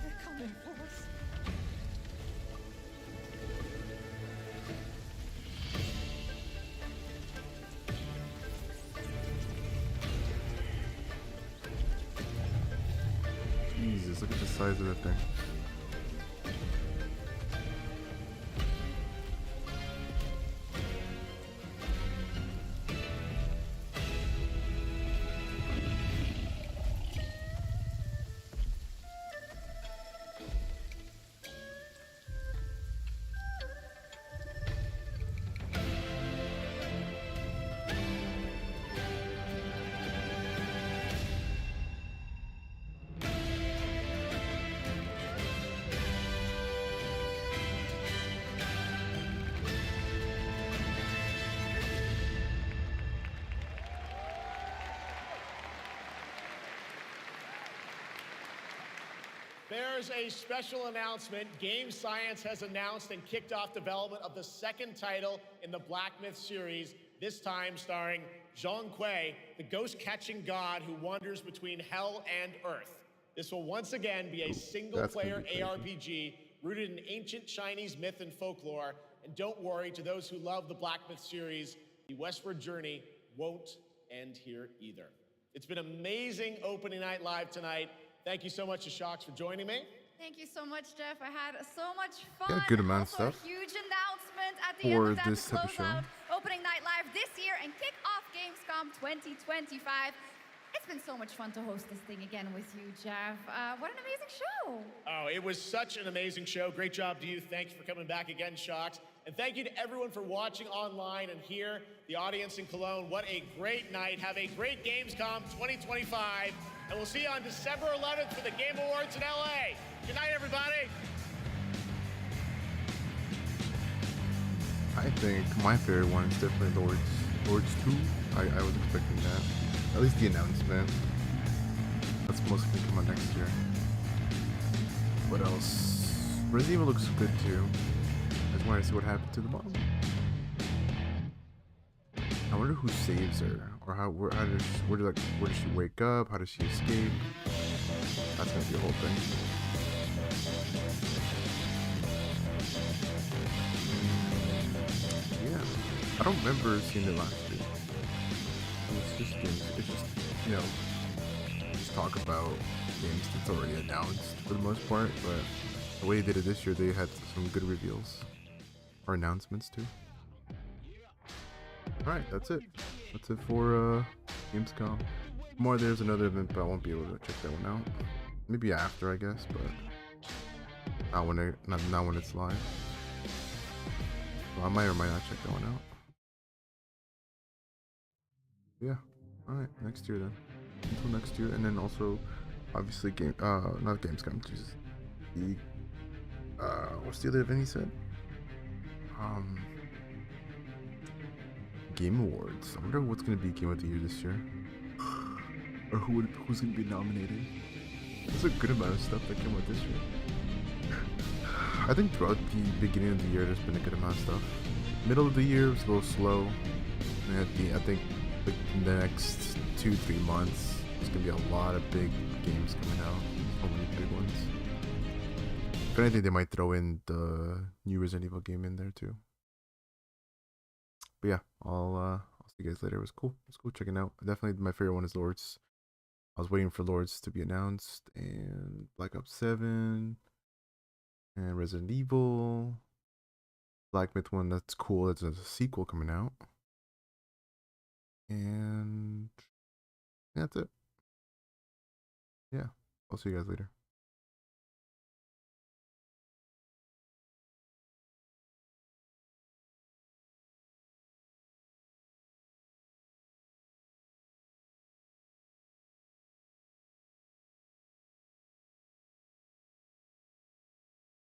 They're coming for us. Jesus, look at the size of that thing. There's a special announcement. Game Science has announced and kicked off development of the second title in the Black Myth series, this time starring Zhong Kui, the ghost-catching god who wanders between hell and earth. This will once again be a single-player ARPG rooted in ancient Chinese myth and folklore. And don't worry, to those who love the Black Myth series, the westward journey won't end here either. It's been amazing opening night live tonight. Thank you so much to Shocks for joining me. Thank you so much, Jeff. I had so much fun. Yeah, good amount of Also, stuff a huge announcement at the for end of that this to type of close show. out Opening Night Live this year and kick off Gamescom 2025. It's been so much fun to host this thing again with you, Jeff. What an amazing show. Oh, it was such an amazing show. Great job to you. Thanks for coming back again, Shocks. And thank you to everyone for watching online and here, the audience in Cologne. What a great night. Have a great Gamescom 2025. And we'll see you on December 11th for the Game Awards in LA. Good night, everybody. I think my favorite one is definitely Lords 2. I was expecting that. At least the announcement. That's mostly going to come out next year. What else? Resident Evil looks good too. I just wanted to see what happened to the mom. I wonder who saves her, or where does she wake up? How does she escape? That's gonna be a whole thing. Yeah, I don't remember seeing it last year. It's just games. It's just, you know, just talk about games that's already announced for the most part. But the way they did it this year, they had some good reveals or announcements too. Alright, that's it. That's it for Gamescom. More, there's another event, but I won't be able to check that one out. Maybe after, I guess, but not when it's live. So I might or might not check that one out. Yeah. Alright, next year then. Until next year, and then also obviously not Gamescom, Jesus. The what's the other event he said? Game Awards. I wonder what's gonna be Game of the Year this year, or who's gonna be nominated. There's a good amount of stuff that came out this year. I think throughout the beginning of the year, there's been a good amount of stuff. Middle of the year was a little slow, and I think like the next 2-3 months, there's gonna be a lot of big games coming out. So many big ones. If anything, they might throw in the new Resident Evil game in there too. But yeah, I'll see you guys later. It was cool. It's cool checking out. Definitely my favorite one is Lords. I was waiting for Lords to be announced, and Black Ops 7 and Resident Evil. Black Myth one, that's cool. That's a sequel coming out. And that's it. Yeah, I'll see you guys later.